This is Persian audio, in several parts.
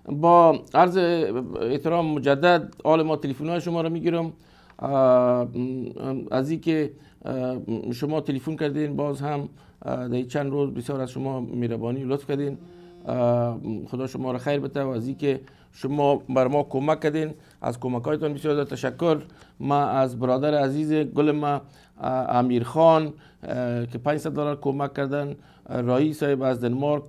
با عرض احترام مجدد حال ما تلفن های شما رو میگیرم. از این که شما تلفن کردین، باز هم در چند روز بسیار از شما مهربانی لطف کردین. خدا شما را خیر بده و از این که شما بر ما کمک کردین، از کمک هایتان بسیار تشکر. ما از برادر عزیز گل ما امیر خان که $500 کمک کردن، رایی صاحب از دنمارک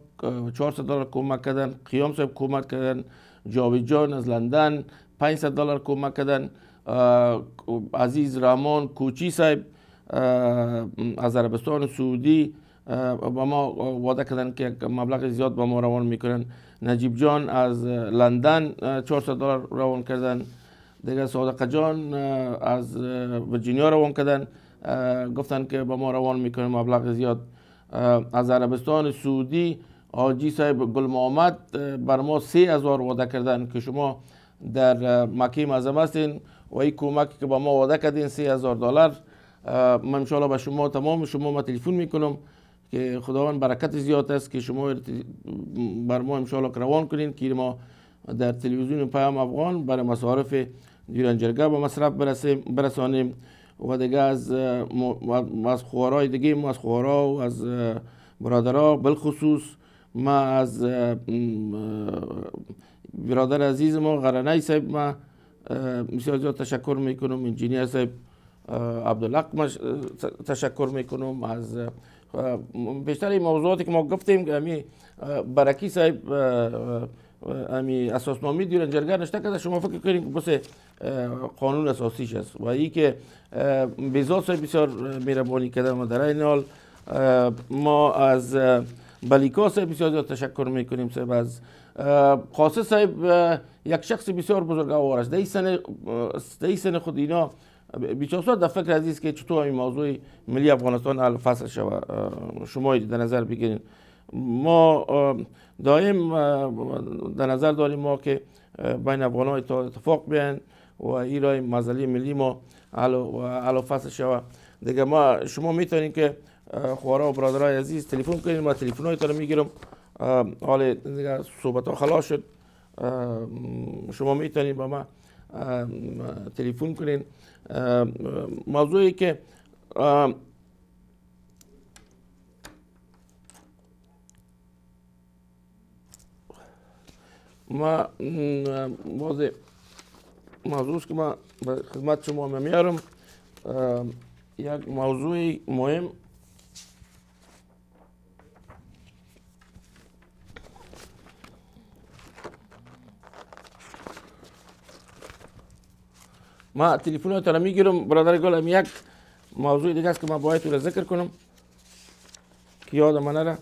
$400 کمک کردن، قیام صاحب کمک کردن، جاوید جان از لندن $500 کمک کردن، عزیز رحمان کوچی صاحب از عربستان سعودی با ما وعده کردن که مبلغ زیاد با ما روان میکنن. نجیب جان از لندن $400 روان کردن. دیگه صادق جان از ورجینیا روان کردن، گفتن که با ما روان میکنن مبلغ زیاد. از عربستان سعودی حاجی صاحب گل محمد بر ما 3000 وعده کردن که شما در مکه معظم هستین و این کمک که با ما وعده کردین $3000. من انشاءالله به شما تمام شما ما تلفن میکنم که خداوند برکت زیاد است که شما بر ما انشاءالله روان کنین که ما در تلویزیون پیام افغان برای مصارف دیرانجرگه به مصرف برسانیم و دیگه از خوارای دیگه ما از خوارا و از برادرها بالخصوص ما از برادر عزیز ما غرنی صاحب ما بسیار زیاد تشکر میکنم. انجینیر صاحب عبدالحق تشکر میکنم. از بیشتر این موضوعاتی که ما گفتیم که امی برکی صاحب امی اساسنامه دیرانجرگه نشته کرده، شما فکر کنید که بس قانون اساسیش است و این که بیزاد صاحب بسیار مهربانی کرده ما در این حال. ما از بلیکا صاحب بسیار زیاد تشکر میکنیم. صاحب از قاصد صاحب یک شخص بسیار بزرگوار است. در سن خود اینا بیچاره در فکر عزیز که چطور این موضوع ملی افغانستان حل فصل شود. شما در نظر بگیرید ما دائم در نظر داریم ما که بین افغان ها اتفاق بیاین و این رای مسئله ملی ما حل فصل شود. دیگه ما شما میتونید که خوارا و برادرای عزیز تلفن کنید، ما تلفن هایتان رو میگیرم. حال دیگه صحبت ها خلاص شد، شما میتونید با ما تلفن کنین. موضوعی که ما موضوعی که ما به خدمت شما میارم یک موضوع مهم ما تلفن هایتان رو میگیرم. برادر گل یک موضوع دیگه است که من باید رو ذکر کنم که یادم نره.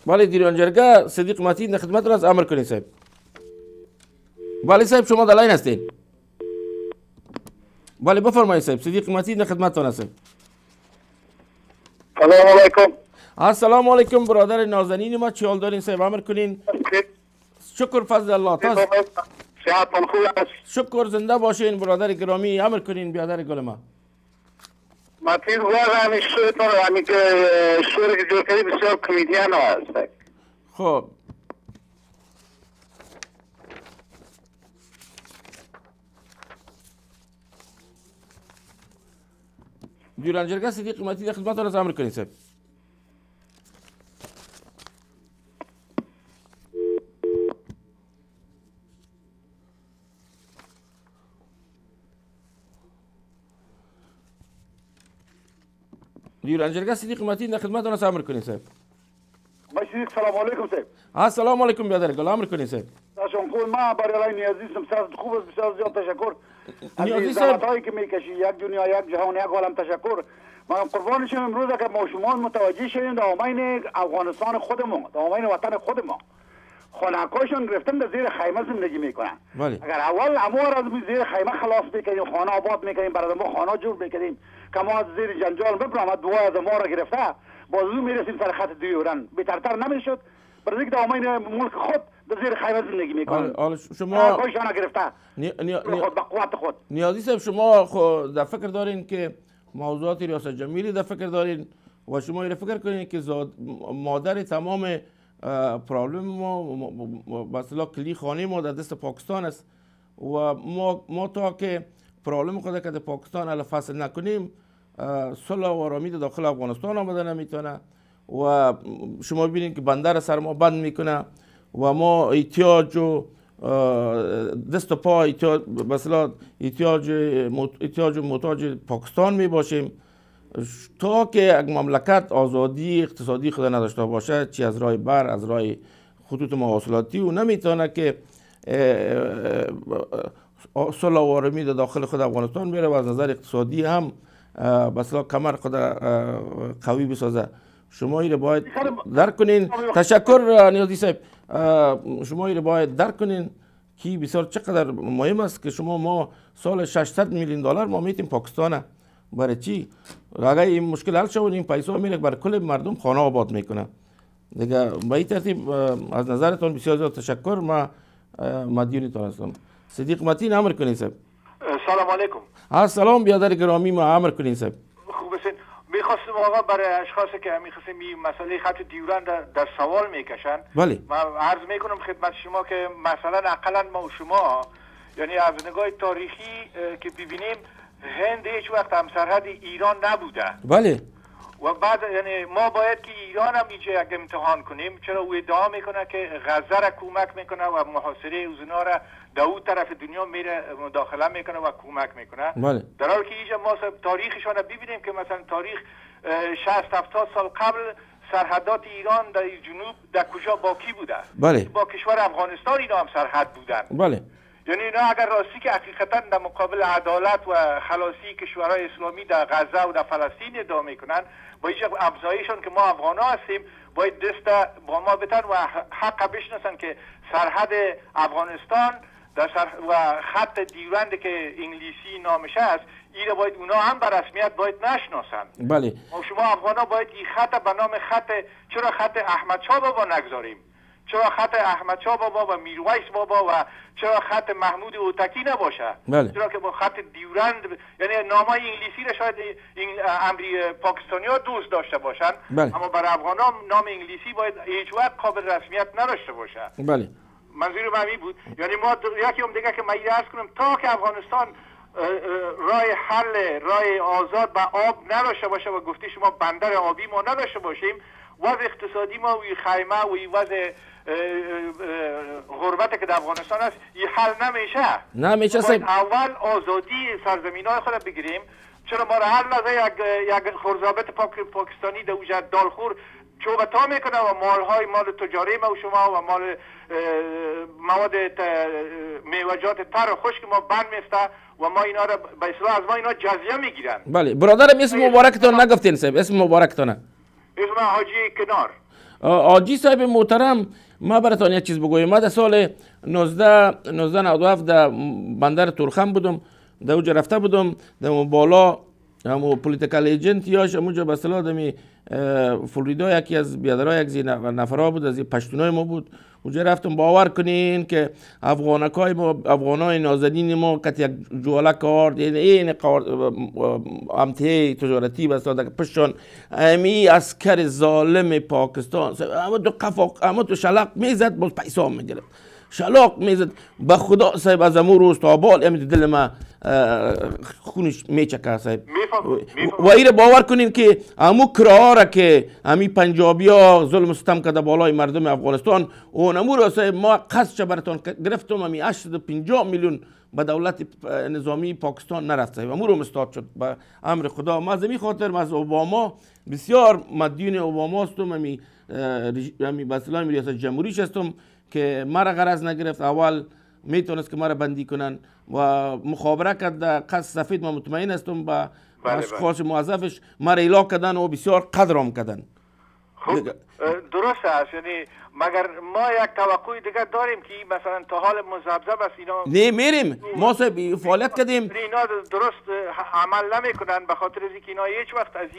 بله دیرانجرگه صدیق متین در خدمت را از امر کنید صاحب. بله صاحب شما در لاین هستین. بله بفرمایید صاحب. صدیق متین در خدمتتان هستم. سلام علیکم. السلام علیکم برادر نازنین ما، چی حال دارین صاحب؟ امر کنین. شکر فضل الله. صحتتان خوب است؟ شکر زنده باشین برادر گرامی. امر کنین برادر گل ما. متین واقعا همیشه شویتان همی که شوری که جور کردی بسیار کمیدیان هست. خب دیرانجرگه صدیق متین در خدمتتان از امر کنین صاحب. دیرانجرگه صدیق متین در خدمتتان است، امر کنید صاحب. مشید سلام علیکم صاحب. السلام علیکم برادر گل، امر کنید صاحب. داشتم خوب ما برای نیازی سمساز خوب است، بسیار زیاد تشکر. نیازی از زحمت‌هایی که میکشی، یک دنیا یک جهان یک عالم تشکر. من قربانشم امروز اگر ما شما متوجه شدیم دامین افغانستان خود ما، دامین وطن خود ما، خانه‌هاشون گرفتن در زیر خیمه زندگی میکنن. اگر اول امور از زیر خیمه خلاص بکنیم، خانه آباد میکنیم، برای ما خانه جور بکنیم که ما از زیر جنجال ببرم، دعا از ما را گرفته بازو میرسیم سر خط دیورن، بهترتر نمیشد؟ برای اینکه دامین ملک خود در زیر خیمه زندگی میکنن. حالا شما خودشان گرفته خود به قوت خود. نیازی صاحب شما خود در فکر دارین که موضوعات ریاست جمهوری در فکر دارین و شما این فکر کنین که مادر تمام پرابلم ما مثلا کلی خانه ما در دست پاکستان است و ما تا که پرابلم خود که در پاکستان حل فصل نکنیم صلح و آرامی داخل افغانستان آمده نمیتونه و شما ببینید که بندر سر ما بند میکنه و ما احتیاج و دست و پا مثلا احتیاج و محتاج پاکستان می باشیم تا که یک مملکت آزادی اقتصادی خود نداشته باشه، چی از راه بر، از راه خطوط مواصلاتی و نمیتونه که صلح و آرامی داخل خود افغانستان بیاره و از نظر اقتصادی هم مثلا کمر خود قوی بسازه. شما این باید درک کنین. تشکر نیازی صاحب. شما این باید درک کنین که بسیار چقدر مهم است که ما سال 600 میلیون دلار ما میتیم پاکستان. برای چی؟ اگر این مشکل حل شود این پیسا میره بر کل مردم خانه آباد میکنه دیگه. به این ترتیب از نظرتون بسیار زیاد تشکر. ما مدیونتون هستم. صدیق متین امر کنین صاحب. سلام علیکم. سلام بیادر گرامی، ما امر کنین صاحب. خوب هستین؟ میخواستم آقا برای اشخاصی که میخواستیم این مسئله خط دیورند در سوال میکشن. بله. من عرض میکنم خدمت شما که مثلا اقلا ما و شما یعنی از نگاه تاریخی که ببینیم هند هیچ وقت هم سرحد ایران نبوده. بله. و بعد یعنی ما باید که ایران هم اینجا یک امتحان کنیم، چرا او ادعا میکنه که غزه را کمک میکنه و محاصره اوزنا را در اون طرف دنیا میره مداخله میکنه و کمک میکنه. بله. در حالی که اینجا ما تاریخشان را ببینیم که مثلا تاریخ 60-70 سال قبل سرحدات ایران در جنوب در کجا باقی بوده. بله. با کشور افغانستان اینا هم سرحد بودن. بله. یعنی اینا اگر راستی که حقیقتا در مقابل عدالت و خلاصی کشورهای اسلامی در غزه و در فلسطین ادعا میکنن، با هیچ افزایشون که ما افغانا هستیم باید دست با ما بتن و حق بشناسن که سرحد افغانستان و خط دیورند که انگلیسی نامش است این باید اونا هم به رسمیت باید نشناسن. بله. ما شما افغانا باید این خط به نام چرا خط احمد شاه بابا نگذاریم؟ چرا خط احمد شاه بابا و میرویس بابا و چرا خط محمود اوتکی نباشه؟ بله. چرا که با خط دیورند یعنی نامای انگلیسی را شاید پاکستانی ها دوست داشته باشن. بله. اما برای افغان نام انگلیسی باید هیچ وقت قابل رسمیت نداشته باشه. بله. منظور من این بود. یعنی ما یکی هم دیگه که من عرض کنم تا که افغانستان راه حل راه آزاد و آب نداشته باشه و گفتی شما بندر آبی ما نداشته باشیم، وضع اقتصادی ما و خیمه و وضع غربت که در افغانستان است این حل نمیشه. باید اول آزادی سرزمین های خود بگیریم. چرا ما را هر لحظه یک خورزابط پاکستانی در اوجه دالخور چوبتا میکنه و مال تجاری ما و شما و مال مواد میوجات تر و خشک ما بند میفته و ما اینا را به اصطلاح از ما اینا جزیه میگیرن. بله برادرم اسم مبارکتون نگفتین صاحب، اسم مبارکتونه؟ اسم حاجی کنار. حاجی صاحب محترم، ما براتون یک چیز بگویم. ما در سال 1997 در بندر تورخم بودم، در اونجا رفته بودم، در بالا همو پولیتیکال ایجنت یاش اونجا به اصطلاح دمی فلوریدا یکی از بیادرها یک نفرها بود، از پشتونای ما بود. اونجا رفتم، باور کنین که افغانای نازنین ما کت یک جواله کارد، یعنی این امتحه تجارتی بساده پشتون امی اسکر ظالم پاکستان اما تو شلق میزد باز پیسا میگرفت، شلاق میزد. به خدا صاحب از امو روز تا بال امید دل ما خونش میچکه صاحب. و ایره باور کنین که امو کراه را که امی پنجابی ها ظلم ستم کرده بالای مردم افغانستان، اون امو را صاحب ما قصد براتون گرفتم، امی 850 میلیون به دولت نظامی پاکستان نرفت صاحب، امو رو مستاد شد به امر خدا. ما از می خاطر از اوباما بسیار مدیون اوباما هستم، امی مثلا ریاست جمهوریش هستم که مرا غرض نگرفت. اول میتونست که مرا بندی کنن و مخابره کرد در قصد سفید. ما مطمئن هستم با اشخاص موظفش ما ایلا کردن و بسیار قدرم کردن. خب درست است، یعنی مگر ما یک توقع دیگه داریم که مثلا تا حال مذبذب است اینا نه میریم ما صاحب فعالیت کردیم اینا درست عمل نمیکنن به خاطر اینکه اینا هیچ وقت از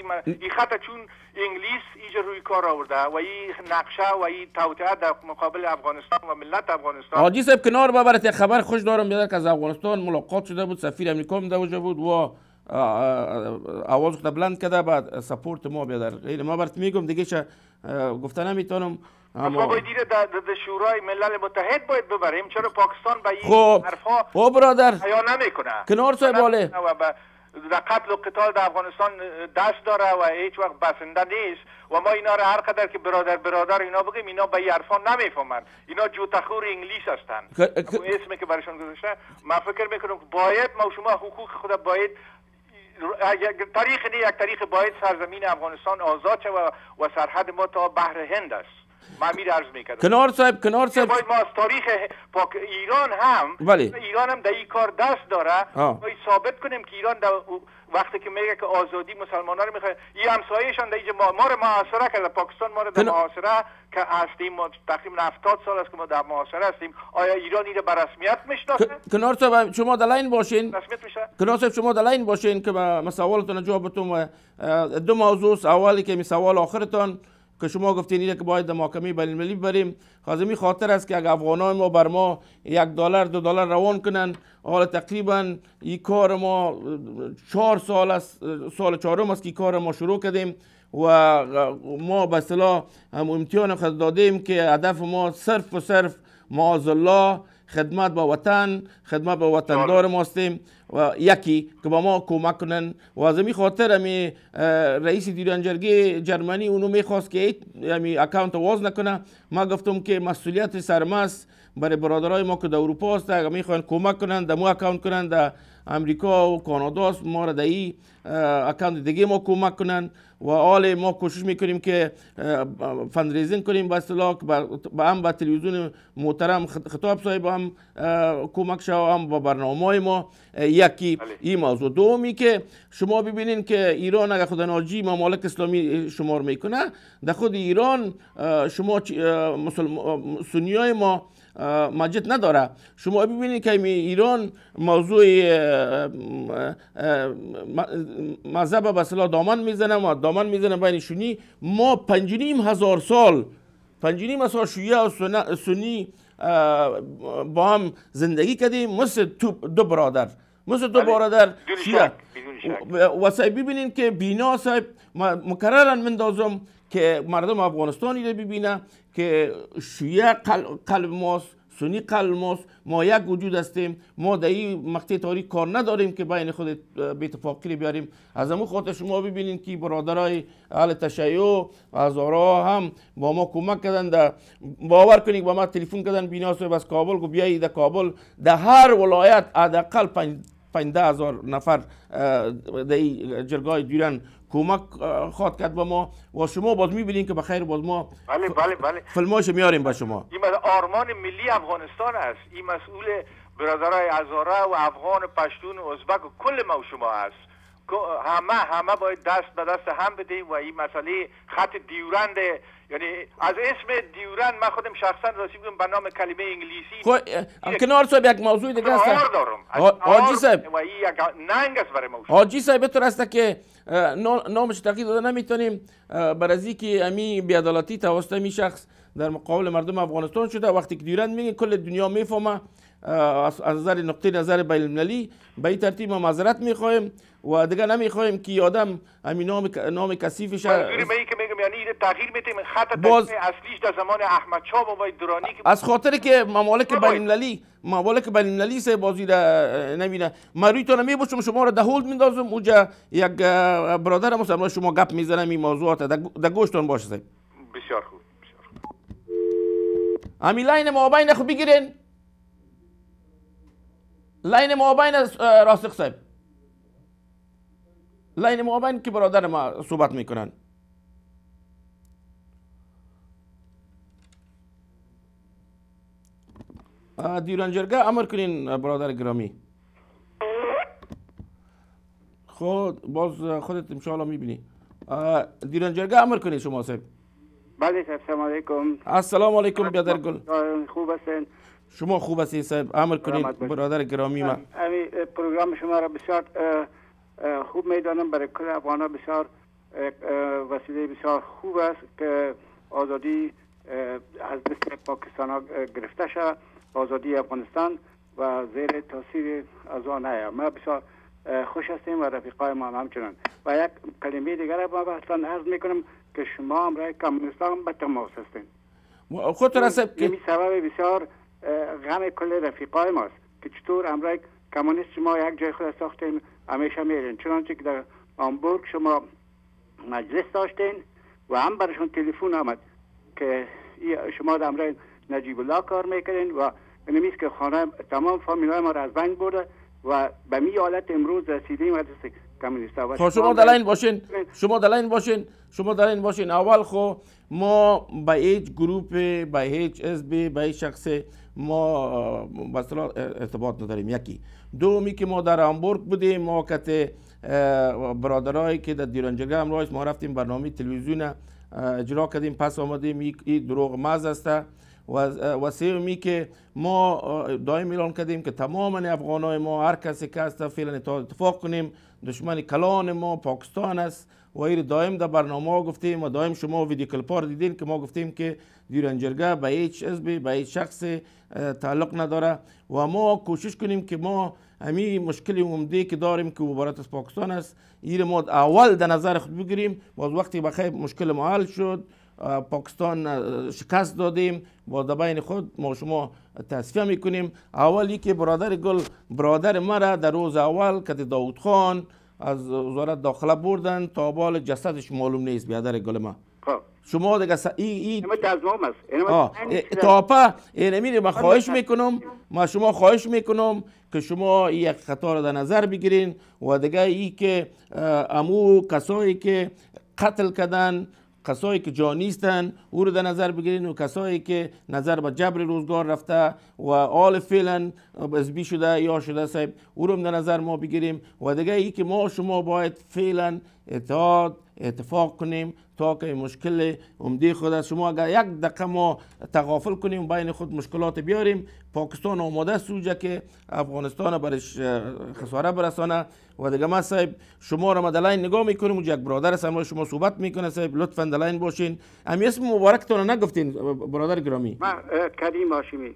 این خط چون انگلیس ایجا روی کار آورده و این نقشه و این توطئه در مقابل افغانستان و ملت افغانستان. حاجی صاحب کنار ببرید خبر خوش دارم بیاد که از افغانستان ملاقات شده بود، سفیر امریکا هم دوجه بود و آواز خود بلند کرده بعد سپورت ما بیاد. غیر ما برات میگم دیگه چه گفته نمیتونم. ما باید در شورای ملل متحد باید ببریم، چرا پاکستان به این حرفا خب برادر حیا نمیکنه؟ کنار صاحب باله در قتل و قتال در افغانستان دست داره و هیچ وقت بسنده نیست و ما اینا رو هر قدر که برادر اینا بگیم اینا به این حرفا نمیفهمن. اینا جوتخور انگلیس هستن. اسمی که برشان گذاشته من فکر میکنم باید ما شما حقوق خود باید یک طریق باید سرزمین افغانستان آزاد شود و سرحد ما تا بحر هند است. من می عرض میکردم کنار صاحب باید ما از تاریخ ایران هم ایران هم در این کار دست داره باید ثابت کنیم که ایران وقتی که میگه که آزادی مسلمانان رو میخواد این همسایه‌شان در اینجا ما رو محاصره کرده، پاکستان ما رو در محاصره که هستیم، ما تقریبا 70 سال است که ما در محاصره هستیم. آیا ایران اینو به رسمیت میشناسه؟ کنار صاحب شما در لاین باشین. رسمیت میشه؟ کنار صاحب شما در لاین باشین که به سوالتون جواب بدم. دو موضوع، اولی که می سوال آخرتون که شما گفتین اینه که باید در محکمه بین المللی بریم، خاطر خاطر است که اگه افغانان ما بر ما $1 $2 روان کنن، حالا تقریبا این کار ما 4 سال است، سال چهارم است که کار ما شروع کردیم و ما به اصطلاح امتحان خود دادیم که هدف ما صرف و صرف معاذالله خدمت با وطن، خدمت با وطندار ماستیم و یکی که با ما کمک کنن و از این خاطر امی رئیس دیوان جرگه جرمنی اونو میخواست که امی اکاونت واز نکنه. ما گفتم که مسئولیت سرمست برای برادرای ما که در اروپا است، اگر میخوان کمک کنن در مو اکاونت کنن در امریکا و کانادا است، ما را در این اکاونت دیگه ما کمک کنن و حال ما کوشش میکنیم که فندریزینگ کنیم به اصطلاح با هم با تلویزیون محترم خطاب صاحب هم کمک شو هم با برنامه ما یکی این موضوع. دومی که شما ببینین که ایران اگر خود ناجی ممالک اسلامی شمار میکنه، در خود ایران شما سنیای ما مجد نداره. شما ببینید که ایران موضوع مذهب به اصطلاح دامن میزنه بین شونی. ما 5,500 سال شیعه و سنی با هم زندگی کردیم مثل دو برادر شیعه و صاحب ببینین که بینا صاحب مکررا مندازم که مردم افغانستانی رو ببینه که شیعه قلب ماست، سنی قلب ماست، ما یک وجود هستیم. ما در این مقطع تاریخ کار نداریم که بین خود به اتفاقی بیاریم. از همون خاطر شما ببینین که برادرای اهل تشیع هزارها هم با ما کمک کردن. باور کنید با ما تلفن کردن بینا صاحب از کابل گفت بیایید در کابل در هر ولایت حداقل 15,000 نفر در جرگای دیران کمک خواد کرد با ما و شما باز میبینین که بخیر باز ما بله فیلماش میاریم با شما. این آرمان ملی افغانستان است. این مسئول برادرای هزاره و افغان پشتون و ازبک و کل ما و شما است. همه باید دست به دست هم بدیم و این مسئله خط دیورند، یعنی از اسم دیورند من خودم شخصا راستی بگم به نام کلمه انگلیسی کنار صاحب یک موضوع دیگه است حاجی صاحب و این یک ننگ است برای ما. حاجی صاحب تو است که نامش تغییر داده نمیتونیم برای که امی بی‌عدالتی توسط می شخص در مقابل مردم افغانستان شده. وقتی که دیورند میگه کل دنیا میفهمه از نظر نقطه نظر بین المللی به این ترتیب ما معذرت میخوایم و دیگه نمیخوایم که آدم همین نام کثیفش منظوری به این که میگم یعنی تغییر میتیم خط اصلیش در زمان احمد شاه و درانی از خاطر که ممالک بین المللی سه بازی نمیبینه. من روی تو نمیبوشم شما رو در هولد میندازم اونجا یک برادر مسلمان شما گپ میزنم این موضوعات در گوشتون باشه صاحب. بسیار خوب. همین لاین مابین خو بگیرین، لاین مابین راسخ صاحب، لاین مابین که برادر ما صحبت میکنن. دیوان جرگه امر کنین برادر گرامی. خب باز خودت ان شاء الله میبینی. دیرانجرگه امر کنید شما صاحب. بله السلام علیکم. السلام علیکم برادر گل. خوب هستین؟ شما خوب هستید صاحب؟ امر کنید برادر گرامی ما. همین پروگرام شما را بسیار خوب میدانم، برای کل افغان‌ها بسیار وسیله بسیار خوب است که آزادی از دست پاکستان ها گرفته شد، آزادی افغانستان و زیر تاثیر از آن نیاید. ما بسیار خوش هستیم و رفیقای ما همچنان. و یک کلمه دیگر ما اصلا عرض میکنم که شما همراه کمونیستان به تماس هستین. خود رسب که سبب بسیار غم کل رفیقای ماست که چطور همراه کمونیست شما یک جای خود ساختین همیشه میرین، چنانچه که در هامبورگ شما مجلس داشتین و هم برشون تلفن آمد که شما در همراه نجیب الله کار میکنین و نمیست که خانه تمام فامیلای ما را از بین برده و به می حالت امروز رسیدیم از کمونیستا. خب شما دلاین باشین، شما دلاین باشین. اول خو ما به هیچ گروپ، به هیچ حزب، به هیچ شخص ما به اصطلاح ارتباط نداریم. یکی دومی که ما در هامبورگ بودیم، ما کت برادرایی که در دیرانجرگه همراهش ما رفتیم برنامه تلویزیون اجرا کردیم، پس آمدیم این دروغ محض است. و سومی که ما دائم اعلان کردیم که تمام افغانای ما هر کسی که هست فعلا اتفاق کنیم، دشمن کلان ما پاکستان است و این دائم در برنامه گفتیم و دائم شما ویدیو کلیپ دیدین که ما گفتیم که دیرانجرگه به هیچ حزب، به هیچ شخص تعلق نداره و ما کوشش کنیم که ما همین مشکل عمده که داریم که عبارت از پاکستان است این ما اول در نظر خود بگیریم. باز وقتی بخیر مشکل ما حل شد، پاکستان شکست دادیم، با بین خود ما شما تصفیه میکنیم. اولی که برادر گل برادر مرا در روز اول که داود خان از وزارت داخله بردن تا بال جسدش معلوم نیست برادر گل ما. شما دیگه این تاپا اینمی ما خواهش میکنم، ما شما خواهش میکنم که شما یک خطا را در نظر بگیرین و دیگه ای که امو کسایی که قتل کردن، کسایی که جا نیستن او رو در نظر بگیرین و کسایی که نظر به جبر روزگار رفته و آل فعلا ازبی شده یا شده صاحب او رو در نظر ما بگیریم و دیگه ای که ما شما باید فعلا اتفاق کنیم تا که مشکل عمده خود است. شما اگر یک دقیقه ما تغافل کنیم بین خود مشکلات بیاریم، پاکستان آماده سوجه که افغانستان برش خساره برسانه و دیگه ما صاحب شما را دلاین نگاه میکنیم و یک برادر است امروز شما صحبت میکنه صاحب لطفا دلاین باشین. امی اسم مبارکتون نگفتین برادر گرامی؟ من کریم هاشمی.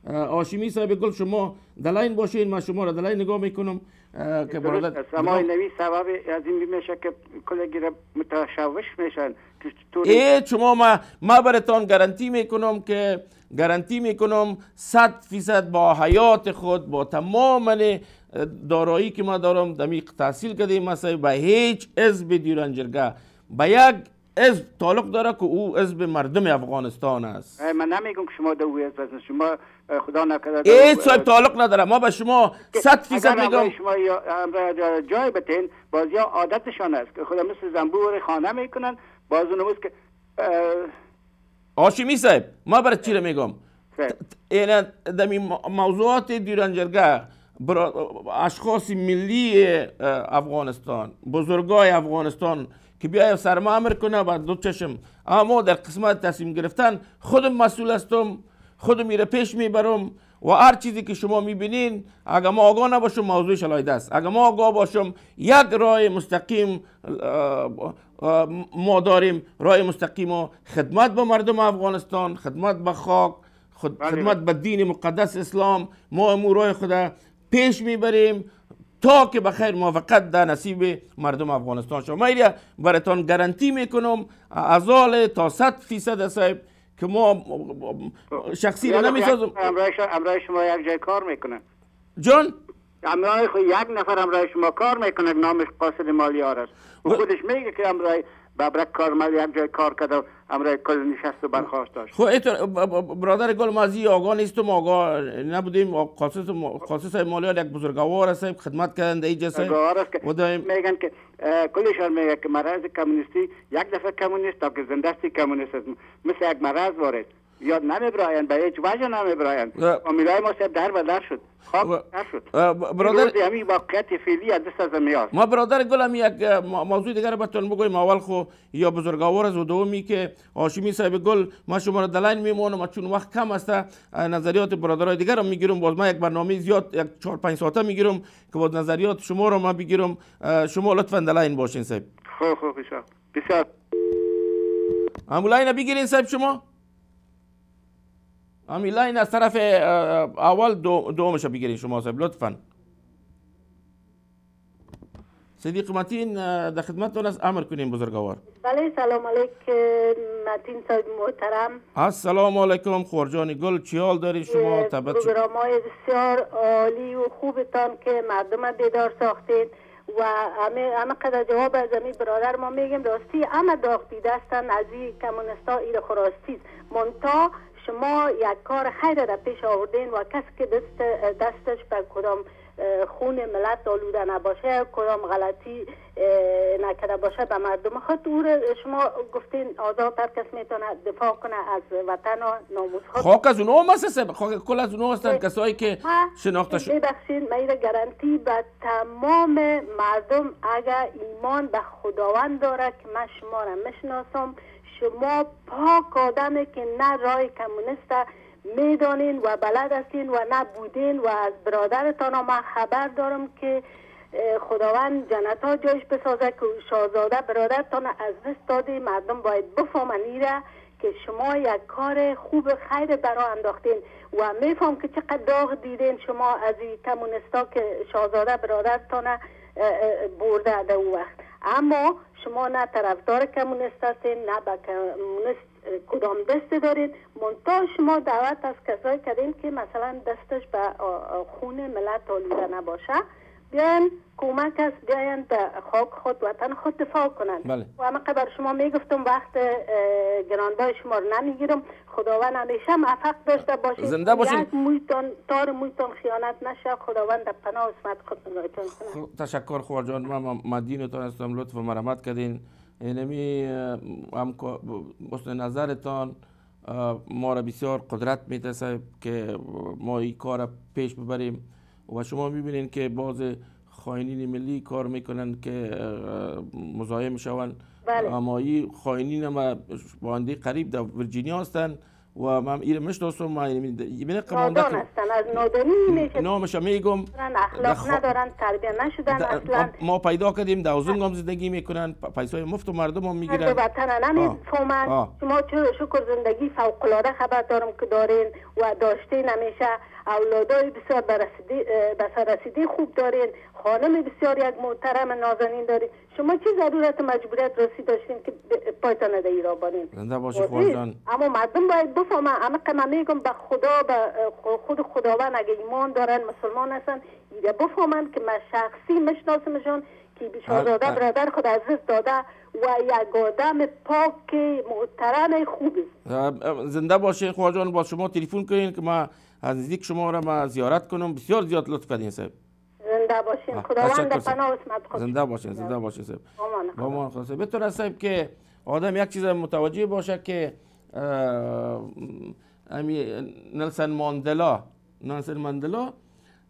هاشمی صاحب گل شما دلاین باشین، من شما را دلاین نگاه میکنم که برادر سمای نوی سبب از این میشه که کلگی را متشوش میشن. شما ما براتون گارانتی میکنم 100% با حیات خود با تمام دارایی که ما دارم دمیق تحصیل کردیم مثلا به هیچ حزب دیرانجرگه به یک حزب تعلق داره که او حزب مردم افغانستان است. من نمیگم که شما دو حزب هستید، شما خدا نکرده هیچ صاحب تعلق نداره. ما به شما 100% میگم شما جای بتین باز یا عادتشان است که خدا مثل زنبور خانه میکنن باز اونموز که هاشمی صاحب ما برای چی رو میگم این دمی موضوعات دیرانجرگه اشخاص ملی افغانستان بزرگای افغانستان که بیای سرما امر کنه با دو چشم اما در قسمت تصمیم گرفتن خودم مسئول هستم، خودم میره پیش میبرم و هر چیزی که شما میبینین اگر ما آگاه نباشم موضوعش علایده است. اگر ما آگاه باشم یک راه مستقیم ما داریم، راه مستقیم و خدمت به مردم افغانستان، خدمت به خاک، خدمت به دین مقدس اسلام، ما امور راه خدا پیش میبریم تا که بخیر موافقت در نصیب مردم افغانستان شما. من براتون گارانتی میکنم ازال تا 100% صاحب که ما شخصی رو نمیسازم. امرای شما یک جای کار میکنه جان؟ امرای یک نفر امرای شما کار میکنه نامش قاصد مالیار است و خودش میگه که امرای بابرک کارمل یک جای کار کرده امرای کل نشست و برخواست داشت. خب برادر گل ما از این آگاه نیستم، آگاه نبودیم. قاصد مالیار یک بزرگوار است، خدمت کردن در اینجا میگن که کلشان میگه که مرض کمونیستی یک دفعه کمونیست تا که زندستی کمونیست است مثل یک مرض وارد یا نمیبراین، به هیچ وجه نمیبراین. فامیلای ما سب در بدر شد، خاک در شد. برادر همین واقعیت فعلی از دست از میاد. ما برادر گلم یک موضوع دیگر بهتون بگویم. اول خو یا بزرگوار از دومی که هاشمی صاحب گل، ما شما را دلاین میمونم چون وقت کم است، نظریات برادرای دیگر هم میگیرم. باز ما یک برنامه زیاد یک 4-5 ساعته میگیرم که باز نظریات شما رو ما بگیرم. شما لطفا دلاین باشین صاحب. خوب بسیار همون لاین بگیرین صاحب. شما همین لاین از طرف اول دومش بگیرین شما صاحب لطفا. صدیق متین در خدمتتون است، امر کنین بزرگوار. بله سلام علیکم متین صاحب محترم. السلام علیکم خورجان گل، چی حال دارین شما؟ پروگرام‌های بسیار عالی و خوبتان که مردم بیدار ساختید و همه قدر جواب از امی برادر ما میگیم راستی همه داغ دیده هستن از این کمونستا ایر خراستی منتا شما یک کار خیر را پیش آوردین و کسی که دستش به کدام خون ملت آلوده نباشه، کدام غلطی نکرده باشه به مردم خود او شما گفتین آزاد هر کس میتونه دفاع کنه از وطن و ناموس خود. خاک از اونها هستن، خاک کل از اونها هستن کسایی که شناخته شد. ببخشید من را گارانتی به تمام مردم اگر ایمان به خداوند داره که من شما را میشناسم، شما پاک آدمی که نه رای کمونیست میدانین و بلد هستین و نه بودین و از برادرتان ما خبر دارم که خداوند جنت ها جایش بسازه که شاهزاده برادرتان از دست داده. مردم باید بفهمن ایره که شما یک کار خوب خیر برای انداختین و میفهم که چقدر داغ دیدین شما از این کمونیستا که شاهزاده برادرتان برده در او وقت. اما شما نه طرفدار کمونیست هستین نه به کمونیست کدام دست دارید. منتها شما دعوت از کسایی کردین که مثلا دستش به خون ملت آلوده نباشه، بیاین کمک است، بیاین به خاک خود وطن خود دفاع کنن. بله. و همه قبر شما میگفتم وقت گرانبای شما رو نمیگیرم. خداوند همیشه موفق داشته باشید، زنده باشین. یک مویتان خیانت نشه. خداوند در پناه اسمت خود نگاهتون کنه. تشکر خوارجان، من مدینتان هستم، لطف و مرحمت کردین. اینمی هم حسن نظرتان ما را بسیار قدرت میده که ما این کار پیش ببریم و شما میبینین که باز خائنین ملی کار میکنن که مزاحم میشون. بله. اما این خائنین ما بانده قریب در ویرجینیا هستن و من ایره مشناسم. ما این نادان هستن، از نادانی میشه نامش میگم، اخلاق ندارن، تربیت نشدن اصلا. ما پیدا کردیم در اوزنگام زندگی میکنن، پیسای مفت مردم هم میگیرن، وطن نمیفهمن. شما چه شکر زندگی فوق العاده خبر دارم که دارین و داشتین، همیشه اولادای بسیار به سررسیدی خوب دارین، خانم بسیار یک محترم نازنین دارین. شما چه ضرورت مجبوریت راستی داشتین که پایتان در ایران بانین؟ زنده باشی خوارجان. اما مردم باید بفهمن. همه که میگم به خدا، به خود خداوند اگه ایمان دارن، مسلمان هستن، ایده بفهمن که من شخصی میشناسمشون که شاهزاده برادر خود از دست داده و یک آدم پاک محترم خوب است. زنده باشین خوارجان. با شما تلفن کنین که ما از نزدیک شما را ما زیارت کنم. بسیار زیاد لطف کردین صاحب. زنده باشین. خداوند در پناه اسمت خود. زنده باشین. زنده باشین صاحب. با خدا. بهتر است صاحب که آدم یک چیز متوجه باشه که نلسن ماندلا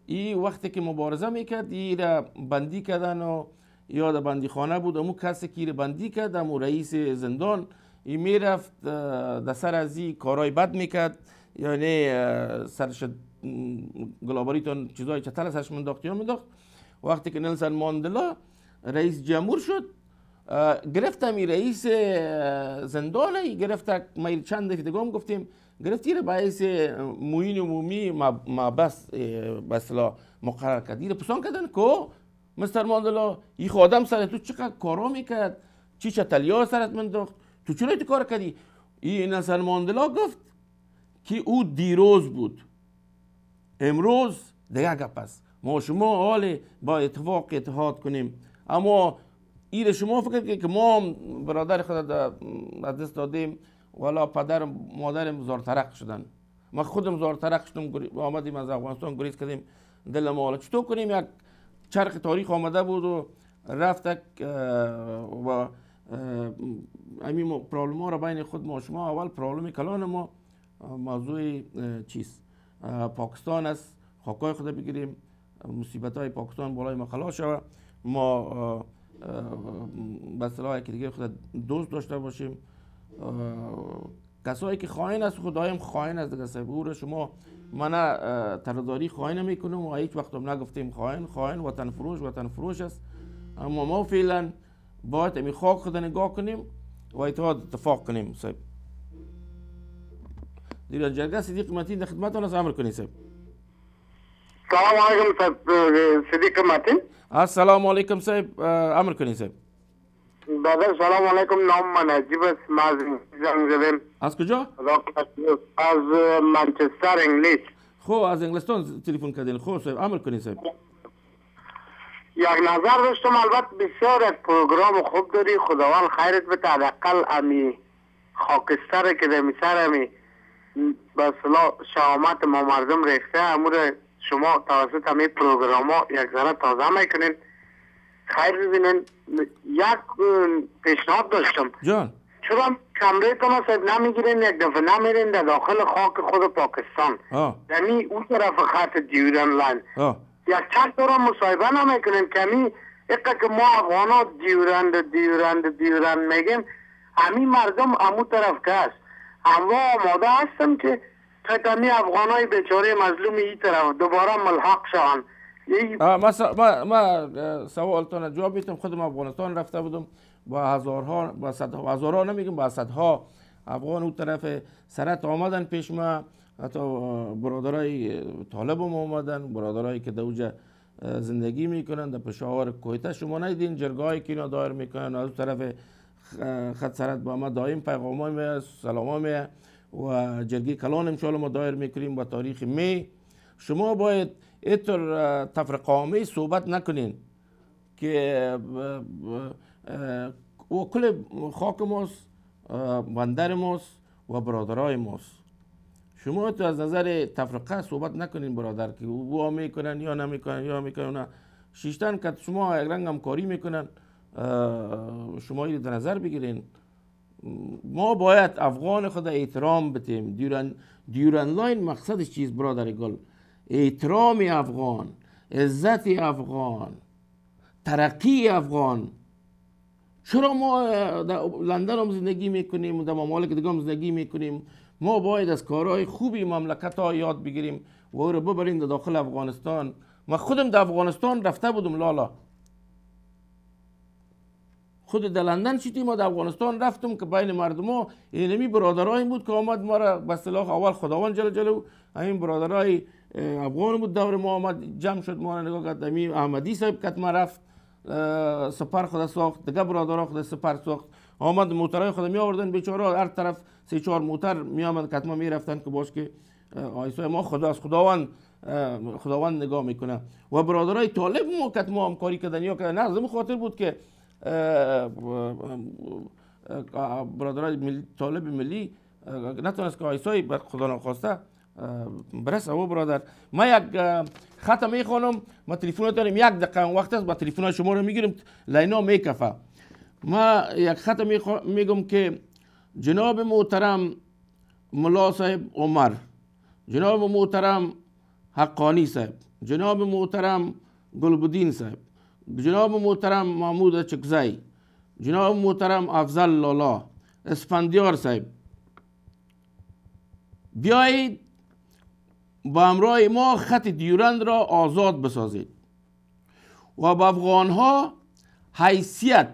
این وقتی که مبارزه میکرد این را بندی کردن و یاد بندی خانه بود. امو کسی که بندی کرد امو رئیس زندان، این میرفت در سر از این کارهای بد میکرد، یعنی سرش گلاباریتون چیزای چطور سرش منداخت یا منداخت. وقتی که نلسن ماندلا رئیس جمهور شد، گرفتم این رئیس زندانه، گرفت ما چند دفعه هم گفتیم، گرفتی رو باعث موین عمومی بس مقرر کرد. این رو پسان کردن که مستر ماندلا این آدم سر تو چقدر کارا میکرد، چی چتلیا سرت منداخت، تو چرا این کار کردی؟ این نلسن ماندلا گفت که او دیروز بود، امروز دیگه گپ است. ما شما حال با اتفاق اتحاد کنیم. اما این شما فکر که ما برادر خود از دست دادیم، والا پدر مادرم زارترق شدن، ما خودم زارترق شدم، آمدیم از افغانستان گریز کردیم. دل ما حالا چطور کنیم؟ یک چرخ تاریخ آمده بود و رفتک و همین پرابلم ها را بین خود ما شما، اول پرابلم کلان ما موضوع چیست؟ پاکستان است، خاکای خدا بگیریم، مصیبت های پاکستان بالای ما خلاص شود، ما به اصطلاح که دیگه خدا دوست داشته باشیم. کسایی که خائن است خدایم خائن است دیگه صاحب، او رو شما من طرفداری خائن نمیکنم و هیچ وقت هم نگفتیم خائن وطن فروش است، اما ما فعلا باید امی خاک خدا نگاه کنیم و اتفاق کنیم صاحب. دیگر جرگه صدیق متین در خدمتتون است، امر کنید صاحب. سلام علیکم صاحب صدیق متین. السلام علیکم صاحب، امر کنید صاحب. دادا سلام علیکم، نام من نجیب است، ما از زنگ زدم. از کجا؟ از منچستر انگلیس. خب از انگلستان تلفن کردین. خب صاحب امر کنید صاحب. یک نظر داشتم، البته بسیار از پروگرام خوب داری، خداوند خیرت بده، حداقل امی خاکستر که در میسر امی به اصطلاح شهامت ما مردم ریخته، امور شما توسط همین پروگرام ها یک ذره تازه میکنین، خیر ببینین. یک پیشنهاد داشتم جان، چرا کمرهتون صاحب نمیگیرین یک دفعه نمیرین در داخل خاک خود پاکستان، یعنی اون طرف خط دیورند لاین یک چند دورا مصاحبه نمیکنین؟ کمی اقا که ما افغان ها دیورند میگیم، همین مردم امو طرف که هست، اما آماده هستم که تمی افغان های بیچاره مظلوم این طرف دوباره ملحق شوند. ما سوالتان جواب میتونم. خودم افغانستان رفته بودم با هزارها، با صدها، هزارها نمیگم، با صدها افغان اون طرف سرت آمدن پیش ما، حتی برادرای طالب هم آمدن، برادرایی که دوجه زندگی میکنن در پشاور کویته. شما ندیدین جرگاهایی که اینا دایر میکنن از طرف خط سرت با ما دائم پیغاما میاد، سلاما میاد و جرگی کلان انشاءالله ما دایر میکنیم با تاریخ می. شما باید اینطور تفرقه آمیز صحبت نکنین که و کل خاک ماست، بندر ماست و برادرای ماست. شما تو از نظر تفرقه صحبت نکنین برادر که او میکنن یا نمیکنن یا میکنن، شیشتن که شما یک رنگ همکاری میکنن، شما این در نظر بگیرین. ما باید افغان خود احترام بتیم. دیورند لاین مقصدش چیز برادر گل؟ احترام افغان، عزت افغان، ترقی افغان. چرا ما در لندن هم زندگی میکنیم، در ممالک دیگه هم زندگی میکنیم، ما باید از کارهای خوبی مملکت ها یاد بگیریم و او رو ببریم در داخل افغانستان. من خودم در افغانستان رفته بودم لالا، خود در لندن شدیم، ما در افغانستان رفتم که بین مردم ها اینمی برادرایی بود که آمد ما را به اصطلاح اول خداوند جل جلاله همین برادرای افغان بود دور ما آمد جمع شد، ما نگاه کرد، همین احمدی صاحب کت ما رفت سپر خدا ساخت، دیگه برادرها خدا سپر ساخت، آمد موترهای خدا می آوردن بیچاره هر طرف 3-4 موتر می آمد کت ما می رفتن که باش که آیسای ما خدا از خداوند نگاه میکنه. و برادرای طالب ما کت ما همکاری کردن یا کردن، نه از خاطر بود که برادرای طالب ملی نتونست که آیسای بر خدا نخواسته برس. او برادر ما یک خط میخوانم، ما تلفن داریم، یک دقیقه وقت است با تلفن شما رو میگیریم، لینا میکفه. ما یک خط میگم که جناب محترم ملا صاحب عمر، جناب محترم حقانی صاحب، جناب محترم گلبدین صاحب، جناب محترم محمود چکزی، جناب محترم افضل لالا، اسفندیار صاحب، بیایید با همراه ما خط دیورند را آزاد بسازید و به افغان ها حیثیت،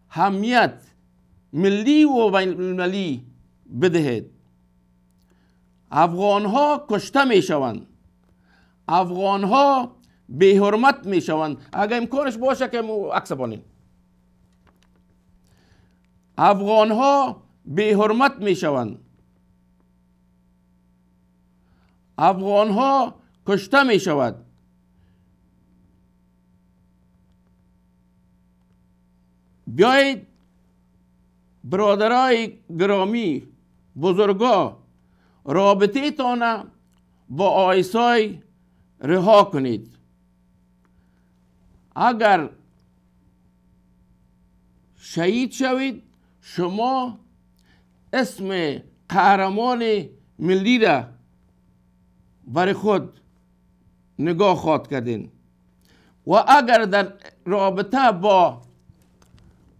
همیت ملی و بین المللی بدهید. افغان ها کشته می شوند، افغان ها بی حرمت می شوند، اگر امکانش باشه که عکس بانیم. افغان ها بی حرمت می شوند، افغان ها کشته می شود. بیایید برادرای گرامی، بزرگا، رابطه تانه با آیسای رها کنید. اگر شهید شوید، شما اسم قهرمان ملی را برای خود نگاه خواهد کردین و اگر در رابطه با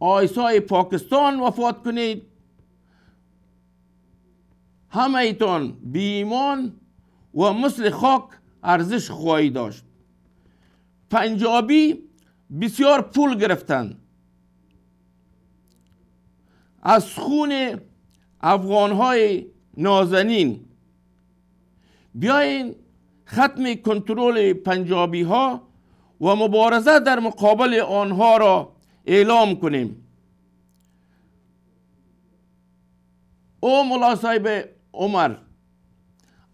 آیسای پاکستان وفات کنید همه ایتان بی ایمان و مثل خاک ارزش خواهید داشت. پنجابی بسیار پول گرفتن از خون افغانهای نازنین. بیاین ختم کنترل پنجابی ها و مبارزه در مقابل آنها را اعلام کنیم. او مولا صاحب عمر،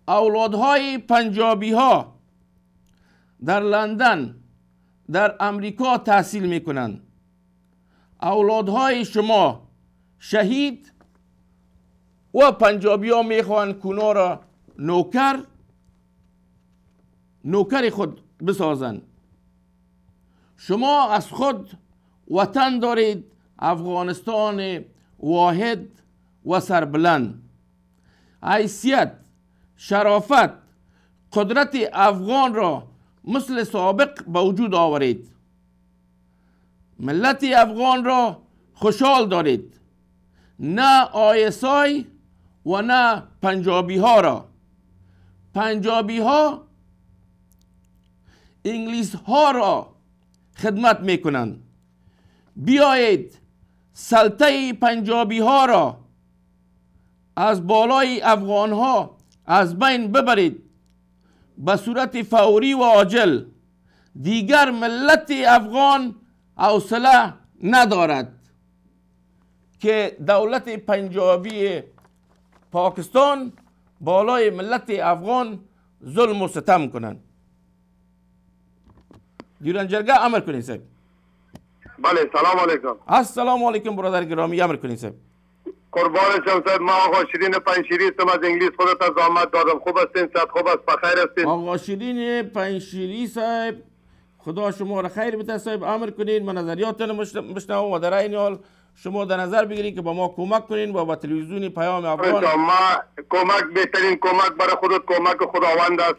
اولادهای پنجابی ها در لندن در امریکا تحصیل میکنند. اولادهای شما شهید و پنجابی ها میخوان کونا را نوکر خود بسازند. شما از خود وطن دارید، افغانستان واحد و سربلند. حیثیت، شرافت، قدرت افغان را مثل سابق به وجود آورید. ملت افغان را خوشحال دارید، نه آیسای و نه پنجابی ها را. پنجابی ها انگلیس ها را خدمت میکنند. بیایید سلطه پنجابی ها را از بالای افغان ها از بین ببرید به صورت فوری و عاجل. دیگر ملت افغان حوصله ندارد که دولت پنجابی پاکستان بالای ملت افغان ظلم و ستم کنند. دیران جرگه امر کنید صاحب. بله سلام علیکم. السلام علیکم برادر گرامی، امر کنید صاحب. قربان شم صاحب. ما آقا شیرین پنجشیری هستم از انگلیس. خودت از آمد دادم. خوب هستین؟ صحت خوب است؟ بخیر هستین؟ آقا شیرین پنجشیری صاحب، خدا شما را خیر بده صاحب. امر کنین، من نظریاتتان مشنوم و در این حال شما در نظر بگیرید که با ما کمک کنین و با تلویزیون پیام افغان. ما کمک، بهترین کمک برای خودت کمک خداوند است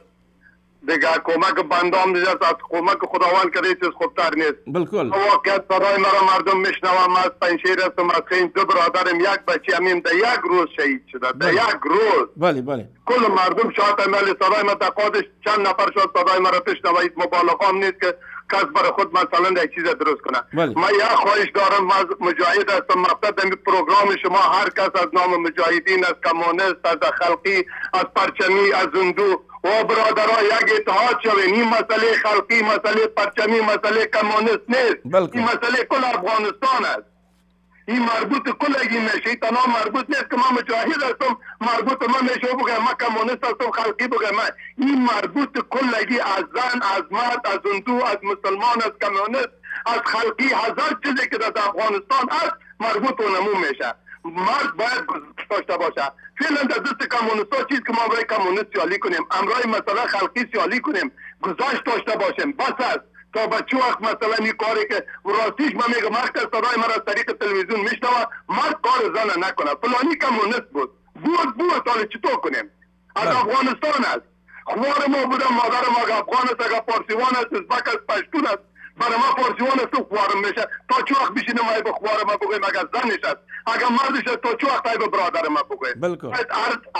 دیگه. کمک بندام دیگه از کمک خداوند که چیز خوبتر نیست. بالکل. واقعیت صدای مرا مردم میشنوم. از پنجشیر هستم، از خیلی دو برادرم، یک بچه همیم در یک روز شهید شده. در یک روز. بله بله. کل مردم شاید عمل صدای ما تقادش چند نفر شد صدای مرا بشنوید. مبالغه هم نیست که کس برای خود مثلا یک چیز درست کنه. ما یک خواهش دارم، من مجاهد هستم. مقصد در پروگرام شما هر کس از نام مجاهدین، از کمونیست، از خلقی، از پرچمی، از زندو و برادرها یک اتحاد شویم. این مسئله خلقی، مسئله پرچمی، مسئله کمونیست نیست. این مسئله کل افغانستان است. این مربوط کلگی میشه. تنها مربوط نیست که من مجاهد هستم، مربوط من میشه بگم من کمونیست هستم، خلقی بگم من. این مربوط کلگی از زن، از مرد، از هندو، از مسلمان، از کمونیست، از خلقی، هزار چیزی که در افغانستان هست مربوط و نمو میشه. مرد باید داشته باشه. فعلا در دست کمونیست‌ها چیز که ما برای کمونیست سیالی کنیم، امرای مثلا خلقی سیالی کنیم، گذاشت داشته باشیم، بس است. تا بچه وقت مثلا این کاری که راستیش من میگم مرد که صدای من از طریق تلویزیون میشنوه، مرد کار زن نکنه. فلانی کمونیست بود حالا چطور کنیم؟ از افغانستان است. خوار ما بودم، مادر ما اگه افغان است، اگه پارسیوان است، ازبک است، پشتون است. برای ما پارسیوان است و خوارم میشه. تا چه وقت بشینم ای به خوار ما بگویم اگه زنش است، اگه مردش است، تا چه وقت ای به برادر ما بگویم. باید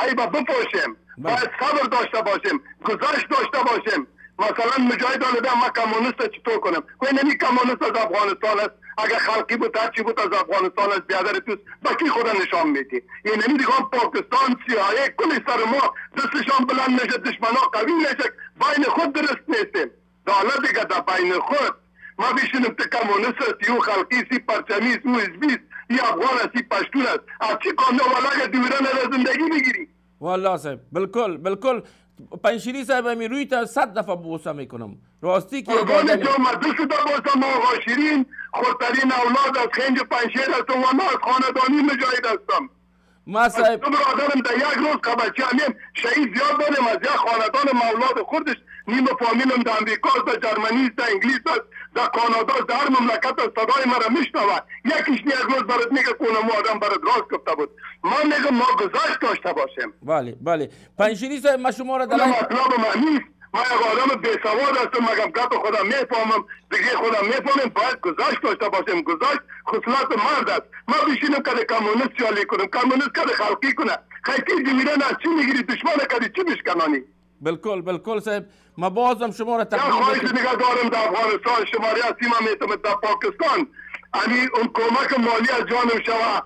ای به بپوشیم، باید صبر داشته باشیم، گذشت داشته باشیم. مثلا مجاهد آلده ما کمونیست چطور کنم؟ کوئی نمی کمونیست از افغانستان است. اگه خلقی بود هر چی بود از افغانستان است. بیادر توست بکی خدا نشان میدی. یه نمی دیگه پاکستان CIA کلی سر ما دستشان بلند میشه، دشمنا قوی میشه، بین خود درست نیستیم. داله دیگه در بین خود ما بیشونم که کمونیست است، یو خلقی سی، پرچمی است، او حزبی است، یه افغان است، یه پشتون است. از چی کانده والا که دیورن را زندگی میگیری؟ والله صاحب بالکل پنجشیری صاحب همی روی تا 100 دفعه بوسه میکنم. راستی که قربان جام دوست بوسم آقا شیرین، خودترین اولاد از خنج پنجشیر هستم و من از خاندانی مجاهد هستم. ما صاحب تو برادرم در یک روز که بچه همیم شهید زیاد داریم، از یک خاندان اولاد خودش نیم فامیلم در امریکا است، در جرمنی است، در انگلیس است، در کانادا است، در هر مملکت است، صدای مرا میشنوه. یکیش یک روز برات میگه اونم آدم برات راست گفته بود. من میگم ما گذشت داشته باشیم. بله بله. پنجشیری صاحب من شما را در مطلب من نیست. من یک آدم بی‌سواد هستم، مگم گپ خودم میفهمم، دیگه خودم میفهمم. باید گذشت داشته باشیم. گذشت خصلت مرد است. ما بشینم که کمونیست سیالی کنم، کمونیست که خلقی کنه. خیلی دیمیرن از چی میگیری؟ دشمن کردی چی بشکنانی؟ بالکل صاحب. ما بازم شما را تقدیم خواهش دیگه دارم در افغانستان شماری از تیم میتونم در پاکستان اون کمک مالی از جانم شوه،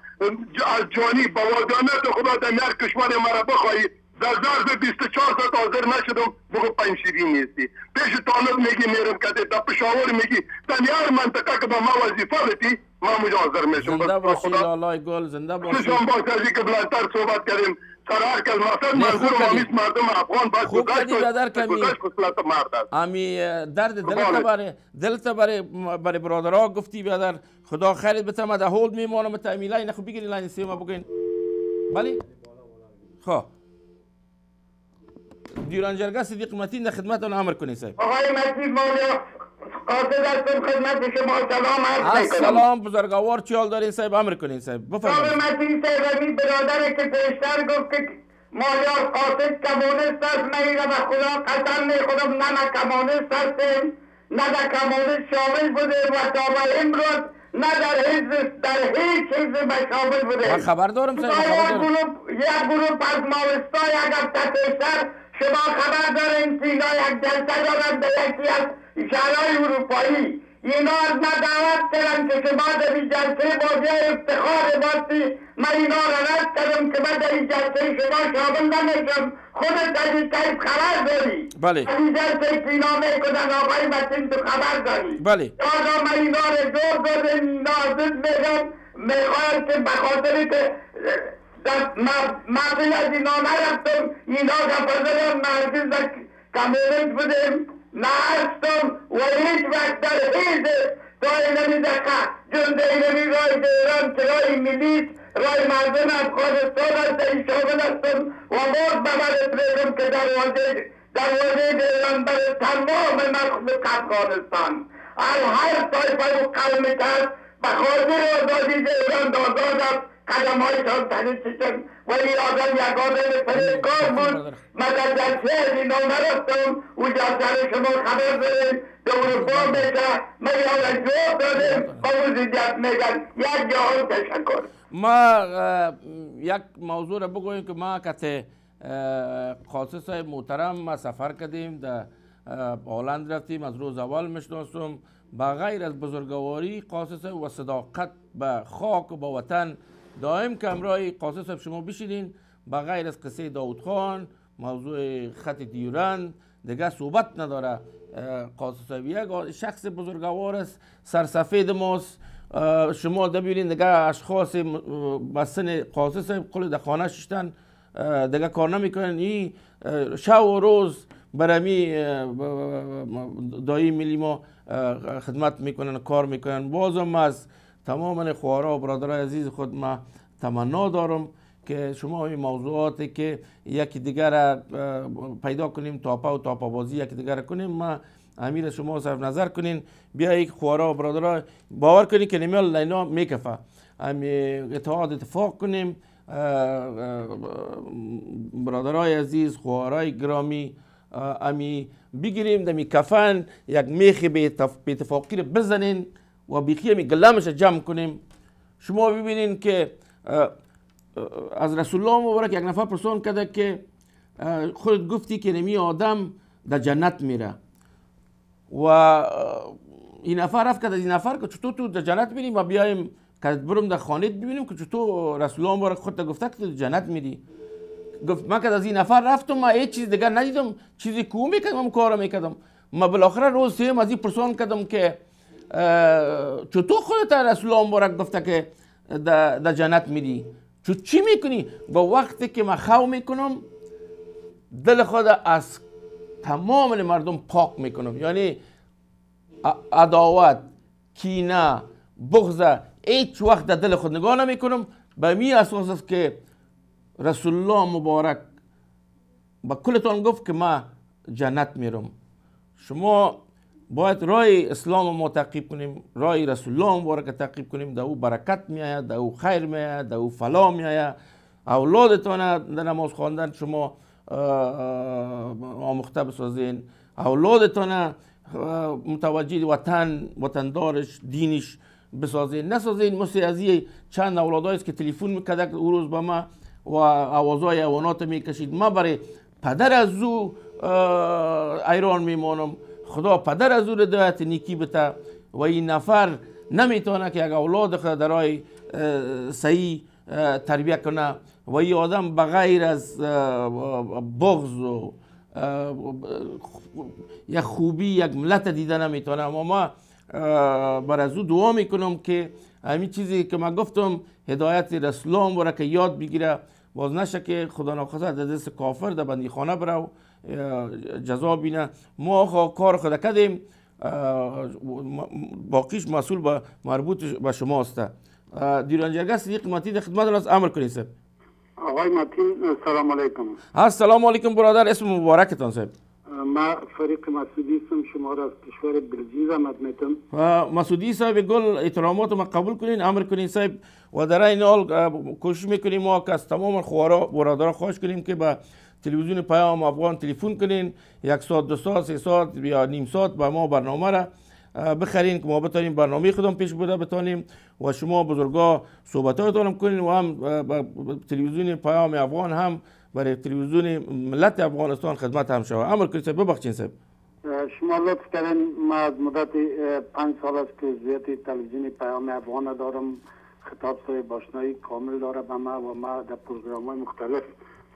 از جانی با وادانت خدا در یک کشور مرا بخواهی. در ظرف 24 ساعت حاضر نشدم، بگو پنجشیری نیستی. پیش طالب میگی میرم کده، در پشاور میگی، در هر منطقه که با ما وظیفه بدی ما مجا حاضر میشم. زنده باشی لالای گل، زنده باشی. شما باشه ازی که بلندتر صحبت کردیم. سرار کل مقصد منظور مامیست مردم افغان باید گذشت خصلت مرد است. امی درد دلت برای برادرها گفتی بیادر. خدا خیرت بته. من در هولد میمانم تا امی لاین خوب بگیرین لاین سیما بگین. بله؟ خواه دیوران جرگه صدیق متین در خدمتتون امر کنید صاحب. آقای متین مالیا قاصد هستم خدمت شما سلام عرض میکنم. سلام بزرگوار چی حال دارین صاحب؟ امر کنید صاحب بفرمایید. آقای متین صاحب امی برادر که پیشتر گفت که مالیا قاصد کمونیست است، من اینو به خدا قسم میخورم نه ما کمونیست هستیم، نه در کمونیست شامل بودیم و تا به امروز نه در هیچ چیز شامل بودیم. من خبر دارم صاحب. یک گروه از ماوستای اگر تکیشتر شما خبر دارین که اینا یک جلسه دارن به یکی از شهرهای اروپایی. اینا از ما دعوت کردن که شما در این جلسه بازی افتخار باشی. من اینا را رد کردم که من در این جلسه شما شامل نمیشم. خودت از این طیب خبر داری. بله. از این جلسه که اینا میکنن آقای متین تو خبر داری. بله. آقا من اینا را زور دادم نازد میگم میخوایم که بخاطر که مردی از اینا نرفتم. اینا گفت مردی در کمونیست بودیم نهستم و هیچ وقت در هیچ رای نمیدقه جنده اینمی رای دیران که رای ملیت رای مردم افغانستان است این شامل هستم و مرد ببرد بیدم که دروازه دیران برای تمام مخلوق افغانستان هر طایفه و قومی که هست بخاطر آزادی دیران آزاد است قدم هایشان تنیسیشن ولی آدم یک آدم فریقار بود. من در جلسه از اینا نرفتم و جلسه شما خبر داریم در اروپا میشه من یا جواب دادیم با وزیدیت میگن یک جهان تشکر. ما یک موضوع را بگویم که ما کت قاصد صاحب محترم ما سفر کردیم در هلند رفتیم از روز اول میشناسم بغیر از بزرگواری قاصد صاحب و صداقت به خاک و به وطن دائم که همراه قاصد صاحب شما بشینین بغیر از قصه داود خان موضوع خط دیورند دیگه صحبت نداره. قاصد صاحب یک شخص بزرگوار است سرسفید ماست. شما ببینید دیگه اشخاص بسن قاصد صاحب کل در خانه ششتن دیگه کار نمیکنن. این شب و روز برمی دایی ملی ما خدمت میکنن کار میکنن. بازم از تمام خوارا و برادرای عزیز خود ما تمنا دارم که شما این موضوعاتی که یکی دیگر پیدا کنیم تاپا و تاپا بازی یکی دیگر کنیم ما امیر شما صرف نظر کنین بیایی خوارا و برادرای باور کنین که نمیال لینا میکفه اتحاد اتفاق کنیم. برادرای عزیز خوارای گرامی امی بگیریم دمی کفن یک میخی به اتفاقی رو بزنین و بیخی همی گلمش جمع کنیم. شما ببینین که از رسول الله مبارک یک نفر پرسان کرده که خودت گفتی که نمی آدم در جنت میره و این نفر رفت کرد از این نفر که چطور تو در جنت میری ما بیایم که برم در خانه ببینیم که چطور رسول الله مبارک خودت گفته که تو در جنت میری. گفت من که از این نفر رفتم ما هیچ چیز دیگر ندیدم چیزی کو میکردم کارا میکردم. ما بالاخره روز سیم از این پرسان کردم که چطور خودت رسول الله مبارک گفته که در جنت میری چی میکنی؟ با وقتی که من خو میکنم دل خود از تمام مردم پاک میکنم. یعنی عداوت کینه بغض هیچ وقت در دل خود نگاه نمیکنم. به می اساس است که رسول الله مبارک با کلتان گفت که ما جنت میرم شما باید راه اسلام ما تعقیب کنیم، راه رسول الله مبارک تعقیب کنیم. در او برکت میآید، در او خیر میآید، در او فلاح میآید. اولادتان در نماز خواندن شما آموخته بسازین، اولادتان متوجه وطندارش دینش بسازین. نسازین مثل از چند اولادایی است که تلفن میکرد او روز به ما و آوازهای حیوانات میکشید. ما برای پدر از او ایران میمانم. خدا پدر از او هدایت نیکی بده و این نفر نمیتونه که یک اولاد خود در راه صحیح تربیت کنه و این آدم بغیر از بغض و یک خوبی یک ملت دیده نمیتونه. اما ما بر از او دعا میکنم که همین چیزی که من گفتم هدایت رسول الله مبارک یاد بگیره، باز نشه که خدا ناخواسته در دست کافر در بندی خانه بره و جزا بینه. ما کار خود کردیم، باقیش مسئول به مربوط به شما است. دیران جرگه صدیق متین خدمت از امر کنید صاحب. آقای متین سلام علیکم. السلام علیکم برادر، اسم مبارکتان صاحب؟ ما فریق مسعودی هستم، شما را از کشور بلژیک آمد میتونم. مسعودی صاحب گل احترامات ما قبول کنین، امر کنین صاحب. و در این حال کوشش میکنیم ما که از تمام خوارا برادرها خواهش کنیم که به تلویزیون پیام افغان تلفن کنین، 1 ساعت 2 ساعت 3 ساعت یا نیم ساعت به ما برنامه را بخرین که ما بتانیم برنامه خودم پیش بده بتانیم و شما بزرگا صحبتاتون هم کنین و هم تلویزیون پیام افغان هم برای تلویزیون ملت افغانستان خدمت هم شود. امر کنید صاحب. ببخشید صاحب. شما لطف کردین، ما از مدت 5 سال است که عضویت تلویزیون پیام افغان دارم. خطاب صاحب آشنایی کامل داره به ما و ما در پروگرام‌های مختلف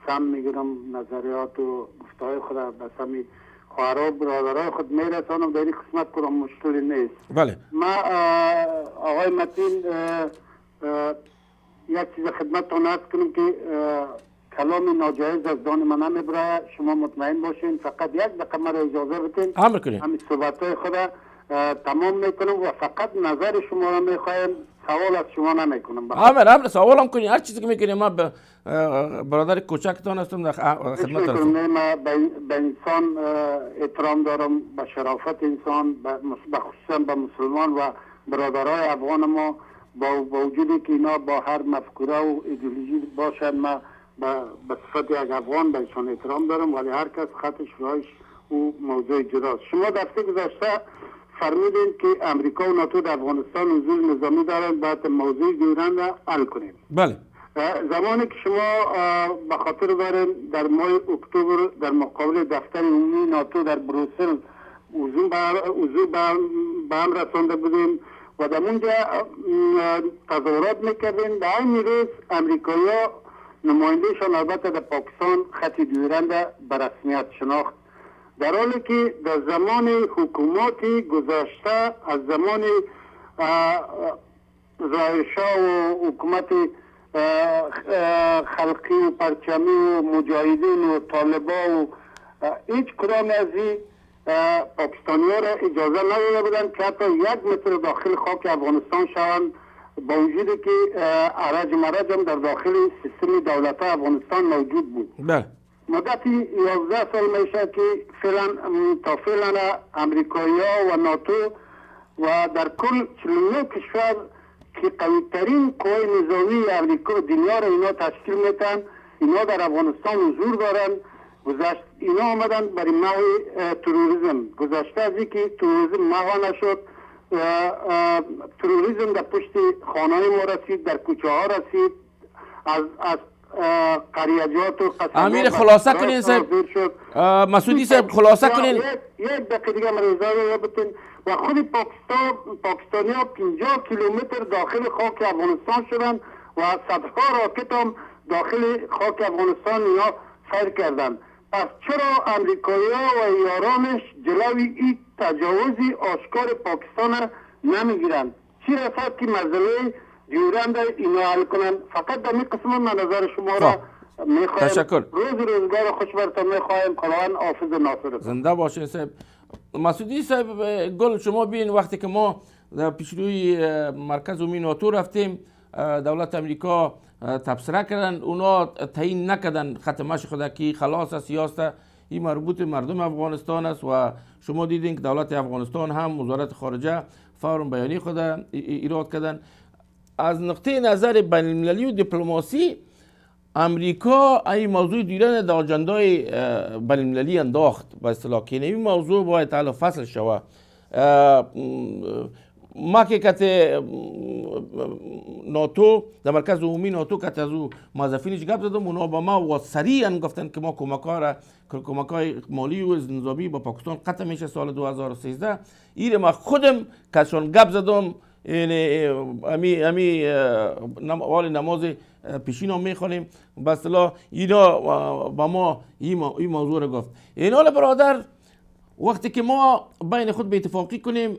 سم میگیرم، نظریات و گفته‌های خود به سمی خواهرها و برادرای خود میرسانم. در این قسمت کنم مشکلی نیست. بله. ما آقای متین یک چیز خدمتتان عرض کنم که کلام ناجایز از دان من نمیبره. شما مطمئن باشین، فقط 1 دقیقه مرا اجازه بدین. امر کنید. همین صحبت‌های خود تمام میکنم و فقط نظر شما را میخوایم، سوال از شما نمیکنم. امر سوالم کنید، هر چیزی که میکنید. ما برادر کوچکتان هستم در خدمتتان. ما به انسان احترام دارم، به شرافت انسان، خصوصا به مسلمان و برادرای افغان ما. با وجودی که اینا با هر مفکوره و ایدئولوژی باشن، ما به صفت یک افغان به ایشان احترام دارم، ولی هر کس خطش راهش او موضوع جداست. شما دفعه گذشته فرمودین که امریکا و ناتو در افغانستان حضور نظامی دارند، باید موضوع گیرند را حل کنیم. بله. زمانی که شما به خاطر دارین در ماه اکتبر در مقابل دفتر عمومی ناتو در بروسل حضور به هم رسانده بودیم و در اونجا تظاهرات میکردین. در این روز امریکایی‌ها نمایندهشان البته در پاکستان خط دیورند به رسمیت شناخت، در حالی که در زمان حکومات گذشته از زمان ظاهرشاه و حکومت خلقی و پرچمی و مجاهدین و طالبا و هیچ کدام از این پاکستانی ها را اجازه نداده بودند که حتی 1 متر داخل خاک افغانستان شوند، با وجودی که عرج مرج هم در داخل سیستم دولت افغانستان موجود بود. بله. مدتی 11 سال میشه که تا فعلا امریکایی ها و ناتو و در کل 49 کشور که قوی ترین قوای نظامی امریکا و دنیا را اینا تشکیل میتن، اینا در افغانستان حضور دارن. اینا آمدن برای محو تروریسم. گذشته از اینکه تروریسم محو نشد، تروریسم در پشت خانه ما رسید، در کوچه ها رسید، از قریجات و قصبات. امیر خلاصه کنین صاحب. مسعودی صاحب خلاصه کنین. یک دقیقه دیگه من اجازه بدین. و خود پاکستانی ها 50 کیلومتر داخل خاک افغانستان شدن و صدها راکت هم داخل خاک افغانستان اینا فیر کردن. پس چرا امریکایی ها و یارانش جلوی این تجاوزی آشکار پاکستان نمیگیرن؟ چی رسد که مسئله دیورند اینا حل کنن؟ فقط در این قسم من نظر شما را میخوایم. تشکر. روزگار خوش برتون میخوایم. خداوند حافظ ناصر. زنده باشین صاحب. مسعودی صاحب گل شما بین وقتی که ما در پیشروی مرکز عمومی ناتو رفتیم، دولت امریکا تبصره کردن، اونا تعیین نکردن خط مشی خود که خلاص است سیاست این مربوط مردم افغانستان است و شما دیدین که دولت افغانستان هم وزارت خارجه فوراً بیانیه خود ایراد کردن. از نقطه نظر بین المللی و دیپلماسی امریکا این موضوع دیران در اجندای بین المللی انداخت به اصطلاح که این موضوع باید حل فصل شود. ما که کت ناتو در مرکز عمومی ناتو کت از او موظفینش گپ زدم، اونا با ما و سریعا گفتن که ما کمک‌های مالی و نظامی با پاکستان قطع میشه سال 2013. این ما خودم کشون گپ زدم، امی اول نماز پیشین هم میخوانیم به اصطلاح اینا با ما این موضوع رو گفت. این حال برادر وقتی که ما بین خود به اتفاقی کنیم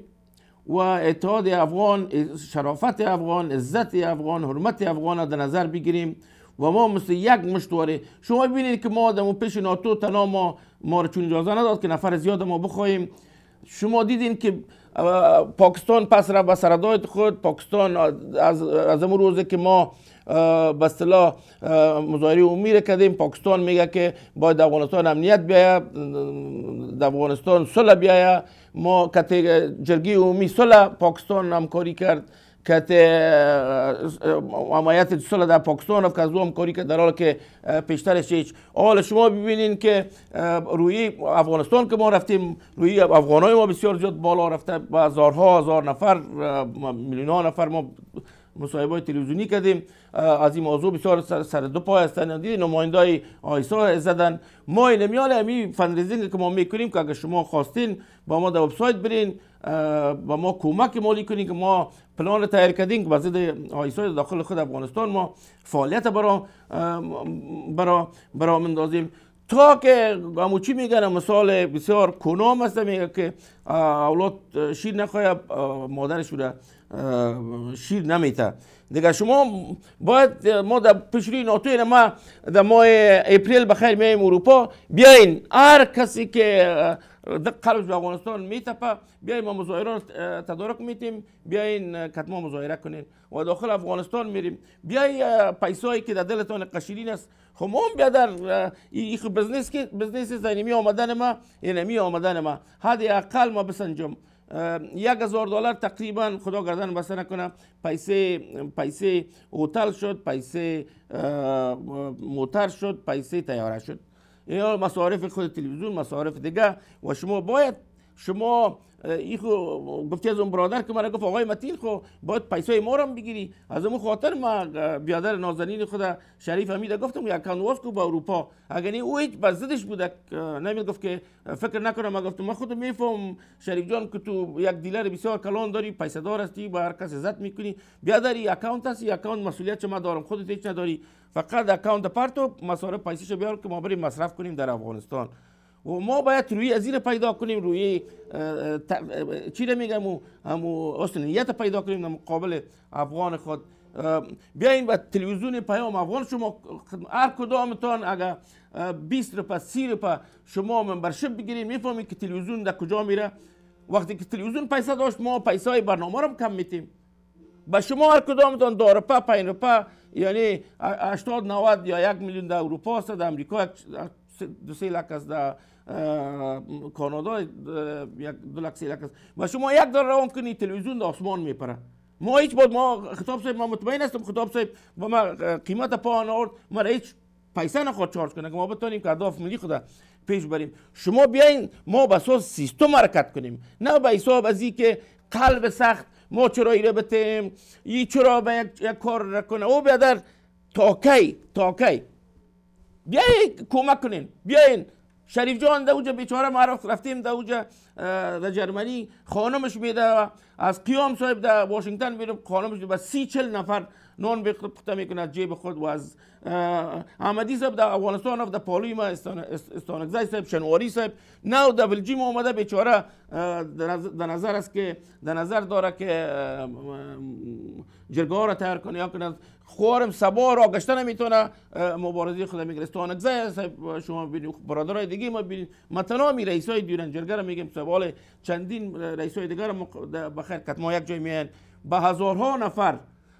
و اتحاد افغان، شرافت افغان، عزت افغان، حرمت افغان را در نظر بگیریم و ما مثل یک مشتواره، شما ببینید که ما در پیش ناتو تنها ما رو چون اجازه نداد که نفر زیاد ما بخواهیم. شما دیدین که پاکستان پس را به سردایت خود، پاکستان از اون روزه که ما به اصطلاح مظاهره عمومی کردیم، پاکستان میگه که باید افغانستان امنیت بیاید، در افغانستان صلح بیاید. ما کت جرگی عمومی صلح پاکستان همکاری کرد، کت حمایت صلح در پاکستان رفت که از او همکاری کرد، در حالی که پیشترش هیچ. حالا شما ببینین که روی افغانستان که ما رفتیم، روی افغانای ما بسیار زیاد بالا رفته، با هزار نفر، میلیون نفر ما مصاحبه تلویزیونی کردیم از این موضوع. بسیار سر دو پای هستند، نمایندای آیسا زدن. ما این میال امی فندریزینگ که ما میکنیم که اگر شما خواستین با ما در وبسایت برین با ما کمک مالی کنین که ما پلان تیار کردیم که وزید آیسا داخل خود افغانستان ما فعالیت برا مندازیم تا که چی میگن. مثال بسیار کنام است، میگه که اولاد شیر نخواهی مادرش بوده شیر نمیته دیگه. شما باید ما در پیشروی ناتو ما در ماه اپریل بخیر میایم اروپا، بیاین هر کسی که قلبش به افغانستان میتپه بیاین ما مظاهره تدارک میتیم، بیاین کتما مظاهره کنین و داخل افغانستان میریم. بیای پیسایی که در دلتان قشیرین است خب ما هم بیا در این بزنس زنیمی آمدن ما، اینمی آمدن ما حد اقل ما بسنجم $1000 تقریبا، خدا گردن بسته نکنه، پیسه هتل شد، پیسه موتر شد، پیسه طیاره شد، یا مصارف خود تلویزیون، مصارف دیگه. و شما باید گفتی از اون برادر که من گفت آقای متین خب باید پیسای ما رو بگیری، از اون خاطر ما بیادر نازنین خود شریف حمید گفتم یک اکانت واس کو با اروپا، اگر نه او هیچ بزدش بوده نمی گفت که فکر نکنم. من گفتم من خود میفهم شریف جان که تو یک دیلر بسیار کلان داری، پیسه دار هستی، با هر کس عزت میکنی، بیادر این اکانت هست، این اکانت مسئولیت ما دارم، خودت هیچ نداری، فقط اکانت پرتو مصارف پیسهشو بیار که ما بریم مصرف کنیم در افغانستان. و ما باید روی ازیر پیدا کنیم، روی چی رو میگم همو اصلیت پیدا کنیم در مقابل افغان خود. بیاین با تلویزیون پیام افغان شما هر کدامتان اگر 20 روپه 30 روپه شما ممبرشپ بگیرید، میفهمید که تلویزیون در کجا میره. وقتی که تلویزیون پیسه داشت ما پیسه های برنامه رو کم میتیم. با شما هر کدامتان 2 روپه 5 روپه یعنی 80 90 یا 1 میلیون در اروپا است، در امریکا 2-3 لک است، در کانادا 2 لک 3 لک است. و شما $1 روان کنی تلویزیون در آسمان میپره. ما هیچ بود ما خطاب صاحب، ما مطمئن هستم خطاب صاحب با ما قیمت پا آورد، ما هیچ پیسه نخواد چارج کنه که ما بتونیم که اهداف ملی خود پیش بریم. شما بیاین ما به اساس سیستم حرکت کنیم، نه به حساب از این که قلب سخت ما چرا ایره بتیم، ای چرا به یک کار نکنه. او بیادر تا کی بیاین کمک کنین. بیاین شریف جان در اوجا بیچاره ما رفتیم در اوجا در جرمنی، خانمش میده از قیام صاحب در واشنگتن میره، خانمش با 30-40 نفر نان بخته میکنه از جیب خود. و از احمدی صاحب در افغانستان رفت، در پالوی ما استانکزی صاحب، شنواری صاحب نه در بلژیم اومده بیچاره در نظر است که در نظر داره که جرگه ها را تیار کنه یا کنه. خوارم سبا را گشته نمیتونه مبارزه خود میگه. استانکزی صاحب شما ببینید، برادرای دیگه ما ببینید، ما تمامی رئیسای دیران جرگه را میگیم سوال چندین رئیسای دیگه را بخیر کت ما یک جای میان با هزارها نفر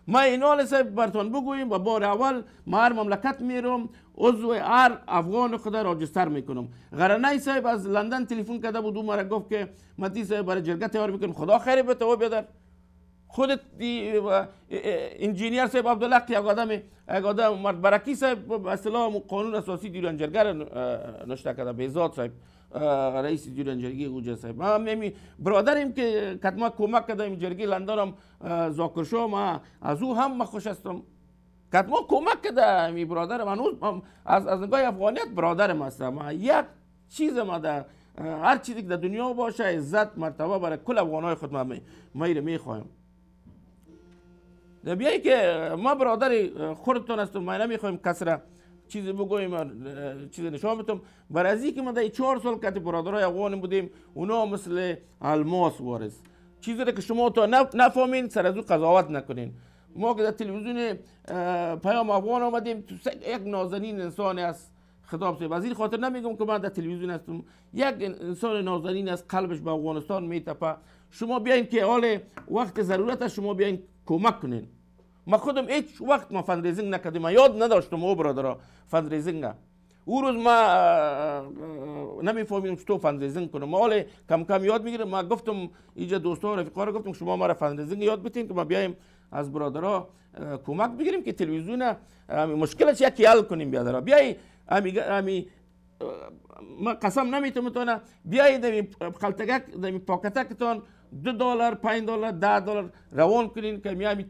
ما اینال صاحب براتون بگویم و بار اول ما هر مملکت میرم عضو هر افغان خود راجستر میکنم. غرنای صاحب از لندن تلفن کرده بود، مرا گفت که مهدی صاحب برای جرگه تیار میکنم. خدا خیر بده و بیادر خودت انجینیر صاحب عبدالله یک آدم مرد برکی صاحب اصطلاح قانون اساسی دیوان جرگه را نوشته کرده. بهزاد صاحب رئیس دیوان جرگه اوجه صاحب ما می برادریم که کتما کمک کرده این جرگه لندن هم زاکرشو ما از او هم خوش هستم. کتما کمک کرده می برادرم هنوز از نگاه افغانیت برادرم هستم. ما یک چیز ما در هر چیزی که در دنیا باشه عزت مرتبه برای کل افغانای خود ما میخوایم. بیایی که ما برادر خودتون هستم، ما نمیخوایم کس را چیزی بگویم چیز نشان بدم. برای از اینکه ما در 4 سال که برادرای افغان بودیم اونا مثل الماس وارث چیزی را که شما تا نفهمین سر از او قضاوت نکنین. ما که در تلویزیون پیام افغان آمدیم یک نازنین انسان است خطاب صاحب. از این خاطر نمیگم که من در تلویزیون هستم، یک انسان نازنین است قلبش به افغانستان میتپه. شما بیاین که حال وقت ضرورت است شما بیاین کمک کنین. ما خودم هیچ وقت ما فندریزینگ نکردیم، ما یاد نداشتم او برادرها فندریزینگ. او روز ما نمیفهمیدم چطور فندریزینگ کنم. ما حال کم کم یاد میگیرم. ما گفتم اینجا دوستا و رفیقا رو گفتم شما ما را فندریزینگ یاد بدین که ما بیایم از برادرها کمک بگیریم که تلویزیون مشکلش یکی حل کنیم. بیادرها بیای ما قسم نمیتونم بیایید در خلطگک در پاکتکتان $2 $5 $10 روان کنین که میامی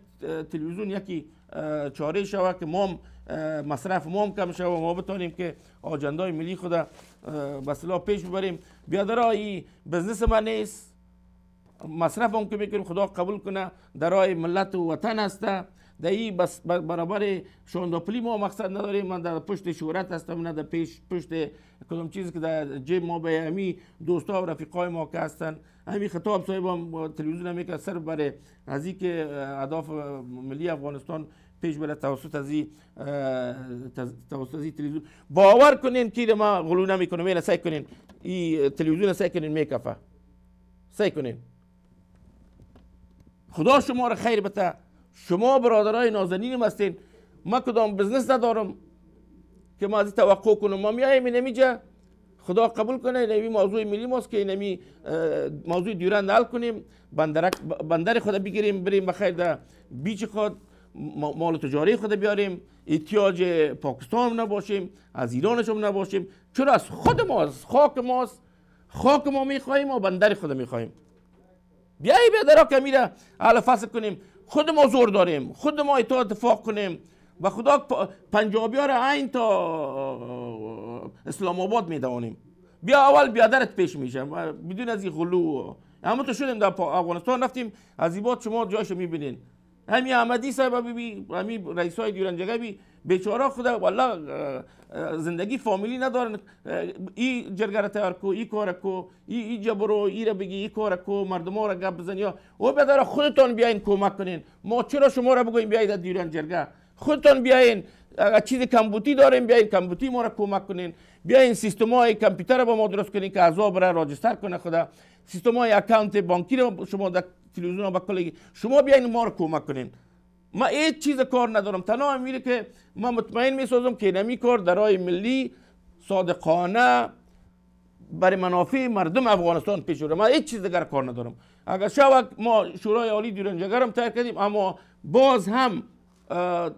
تلویزیون یکی چاره شوه که ما مصرف ما کم شوه و ما بتونیم که آجندای ملی خود به اصطلاح پیش ببریم. بیادرها این بزنس ما نیست، مصرف هم که میکنیم خدا قبول کنه درای ملت و وطن هسته. در این بس برابر شانداپلی ما مقصد نداریم. من در پشت شهرت هستم نه در پشت کدام چیزی که در جیب ما به همی دوستا و رفیقای ما که هستن. همین خطاب صاحب هم تلویزیون هم میگه صرف برای از این که اهداف ملی افغانستان پیش بره توسط از این تلویزیون. باور کنین که ما غلو نمیکنم. اینو سعی کنین این تلویزیون سعی کنین میکفه، سعی کنین. خدا شما را خیر بده. شما برادرای نازنینم هستین. ما کدام بزنس ندارم که ما از توقع کنم. ما میایم اینجا خدا قبول کنه این موضوع ملی ماست که این موضوع دیورند حل کنیم، بندر خود بگیریم بریم بخیر در بیچ خود مال تجاری خود بیاریم، احتیاج پاکستان نباشیم، از ایرانش هم نباشیم. چرا از خود ماست، خاک ما میخواهیم و بندر خود میخواهیم. بیایی بیادرها که میره حالا فصل کنیم خود ما زور داریم، خود ما اتفاق کنیم و خدا پنجابی ها را این تا اسلام آباد میدوانیم. بیا اول بیادرت پیش میشه بدون از این غلو. همون تو شدیم در افغانستان رفتیم از این بعد شما جایشو میبینین. همین احمدی صاحب همین رئیس های دیوران جگه بیچاره خدا والله زندگی فامیلی ندارن. این جرگه را تیار کو، این کار کو، این جبرو، این را بگی، این کار کو، مردم ها را گپ بزن. یا او بداره خودتون بیاین کمک کنین. ما چرا شما را بگویم بیایید در دیوران جرگه؟ خودتون بیاین. اگر چیز کمبوتی داریم بیاین کمبوتی ما را کمک کنین. بیاین سیستم های کامپیوتر با ما درست کنین که اعضا برای راجستر کنه. خدا سیستم های اکانت بانکی رو شما در تلویزیون با کلگی شما بیاین ما را کمک کنین. ما هیچ چیز کار ندارم. تنها میره که ما مطمئن میسازم که نمی کار درای ملی صادقانه برای منافع مردم افغانستان پیش بره. ما هیچ چیز دیگر کار ندارم. اگر شاید ما شورای عالی دیوران جگه هم تایید کردیم اما باز هم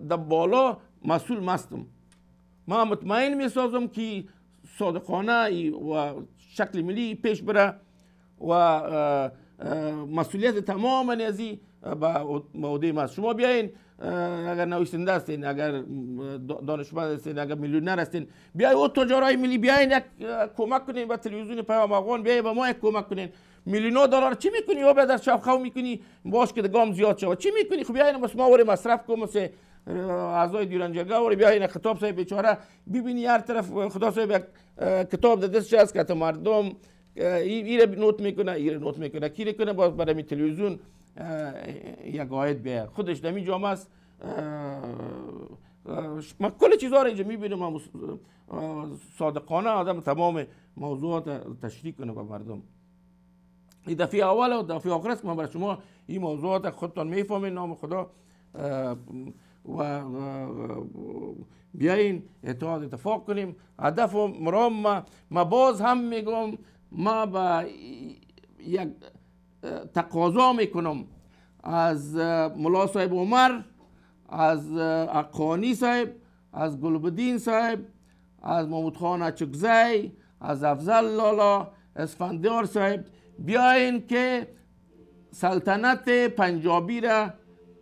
در بالا مسئول مستم. ما مطمئن میسازم که صادقانه و شکل ملی پیش بره و مسئولیت تمام ازی با عهده ما. شما بیاین اگر نویسنده هستین، اگر دانشمند هستین، اگر میلیونر هستین بیاین او تجارای ملی بیاین یک کمک کنین به تلویزیون پیام افغان، بیاین به ما یک کمک کنین. $1,000,000 چی میکنی؟ او در شفخو میکنی باش که گام زیاد شود. چی میکنی؟ خب بیاین بس ما وری مصرف کنم مثل اعضای دیوران جرگه وری بیاین خطاب صاحب بیچاره ببینی هر طرف خدا صاحب کتاب در دستش هست که مردم این نوت میکنه، این نوت میکنه، کی کنه باز برای تلویزیون یک عاید بیاد. خودش دمی جامعه است. من کل چیزها را اینجا میبینم صادقانه آدم تمام موضوعات تشریح کنه با مردم. این دفعه اول و دفعه آخر است که من برای شما این موضوعات خودتان میفهمین. نام خدا و بیاین اتحاد اتفاق کنیم. هدف مرام ما باز هم میگم، ما با یک تقاضا میکنم از ملا صاحب عمر، از اقانی صاحب، از گلبدین صاحب، از محمود خان اچکزی، از افضل لالا، اسفندیار صاحب، بیاین که سلطنت پنجابی را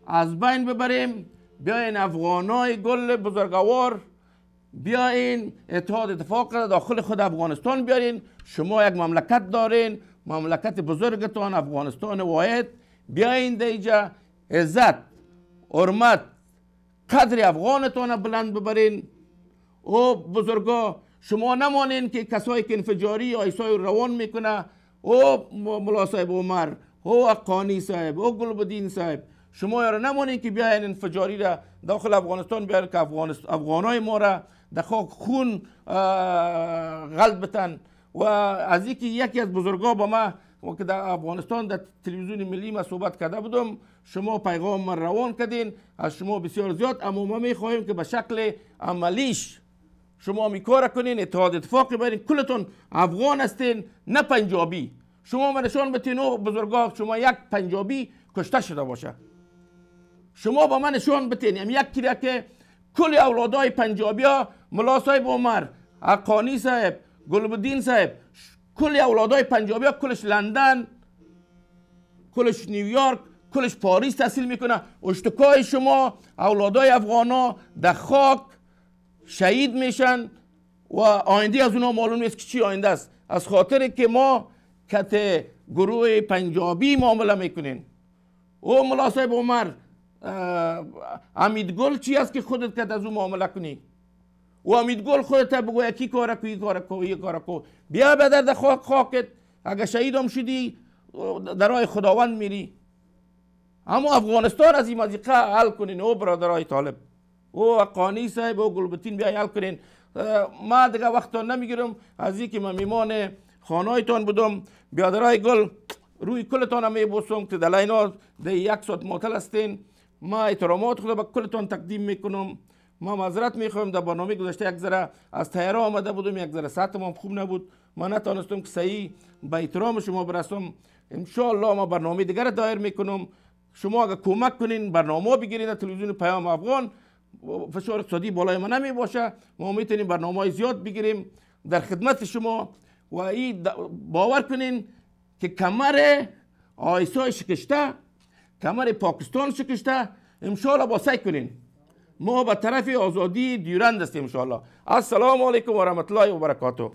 از بین ببریم. بیاین افغانای گل بزرگوار، بیاین اتحاد اتفاق را داخل خود افغانستان بیارین. شما یک مملکت دارین، مملکت بزرگتان افغانستان واحد. بیاین دیجا عزت، حرمت، قدر افغانتان بلند ببرین. او بزرگا شما نمانین که کسایی که انفجاری آیسای روان میکنه، او ملا صاحب عمر، او اقانی صاحب، او گلبدین صاحب، شما یارو نمانین که بیاین انفجاری را داخل افغانستان بیارین که افغانای ما را در خاک خون غلط بتن. و از اینکه یکی از بزرگا با ما که در افغانستان در تلویزیون ملی ما صحبت کرده بودم، شما پیغام من روان کردین، از شما بسیار زیاد. اما ما میخواهیم که به شکل عملیش شما میکار کنین، اتحاد اتفاقی برین. کلتون افغان هستین، نه پنجابی. شما من نشان بتین او بزرگا شما یک پنجابی کشته شده باشه. شما با من نشان بتین یک کلی که کل اولادای پنجابی ها، ملا صاحب عمر، اقانی صاحب، گلبدین صاحب، کل اولادای پنجابی ها کلش لندن، کلش نیویورک، کلش پاریس تحصیل میکنه. اشتکای شما اولادای افغانا در خاک شهید میشن و آینده از اونا معلوم نیست که چی آینده است. از خاطر که ما کت گروه پنجابی معامله میکنین. او ملا صاحب عمر، امیدگل چی است که خودت کت از اون معامله کنی؟ و امیدگل خودت بگو یکی کار کو، یک کار کو، یک کار کو. بیا بدر در خاکت. اگه شهید هم شدی در راه خداوند میری. اما افغانستان از این مزیقه حل کنین. او برادرای طالب، او اقانی صاحب، او گلبتین بیاین حل کنین. ما دیگه وقتان نمیگیرم. از اینکه من میمان خانهایتان بودم، بیادرای گل روی کلتان هم میبوسم که در لینا در یک ساعت معطل هستین. ما احترامات خود به کلتان تقدیم میکنم. ما معذرت میخوایم، در برنامه گذشته یک ذره از تیاره آمده بودم، یک ذره ساعتم هم خوب نبود، ما نتونستم که صحیح به احترام شما برسم. انشاءالله ما برنامه دیگر دایر میکنم. شما اگر کمک کنین برنامه بگیرین، تلویزیون پیام افغان فشار اقتصادی بالای ما نمی باشه، ما میتونیم برنامه زیاد بگیریم در خدمت شما. و این باور کنین که کمر آیسای شکشته، کمر پاکستان شکشته، انشاءالله با سعی کنین. ما به طرف آزادی دیورند هستیم انشاءالله. السلام علیکم و رحمت الله و برکاته.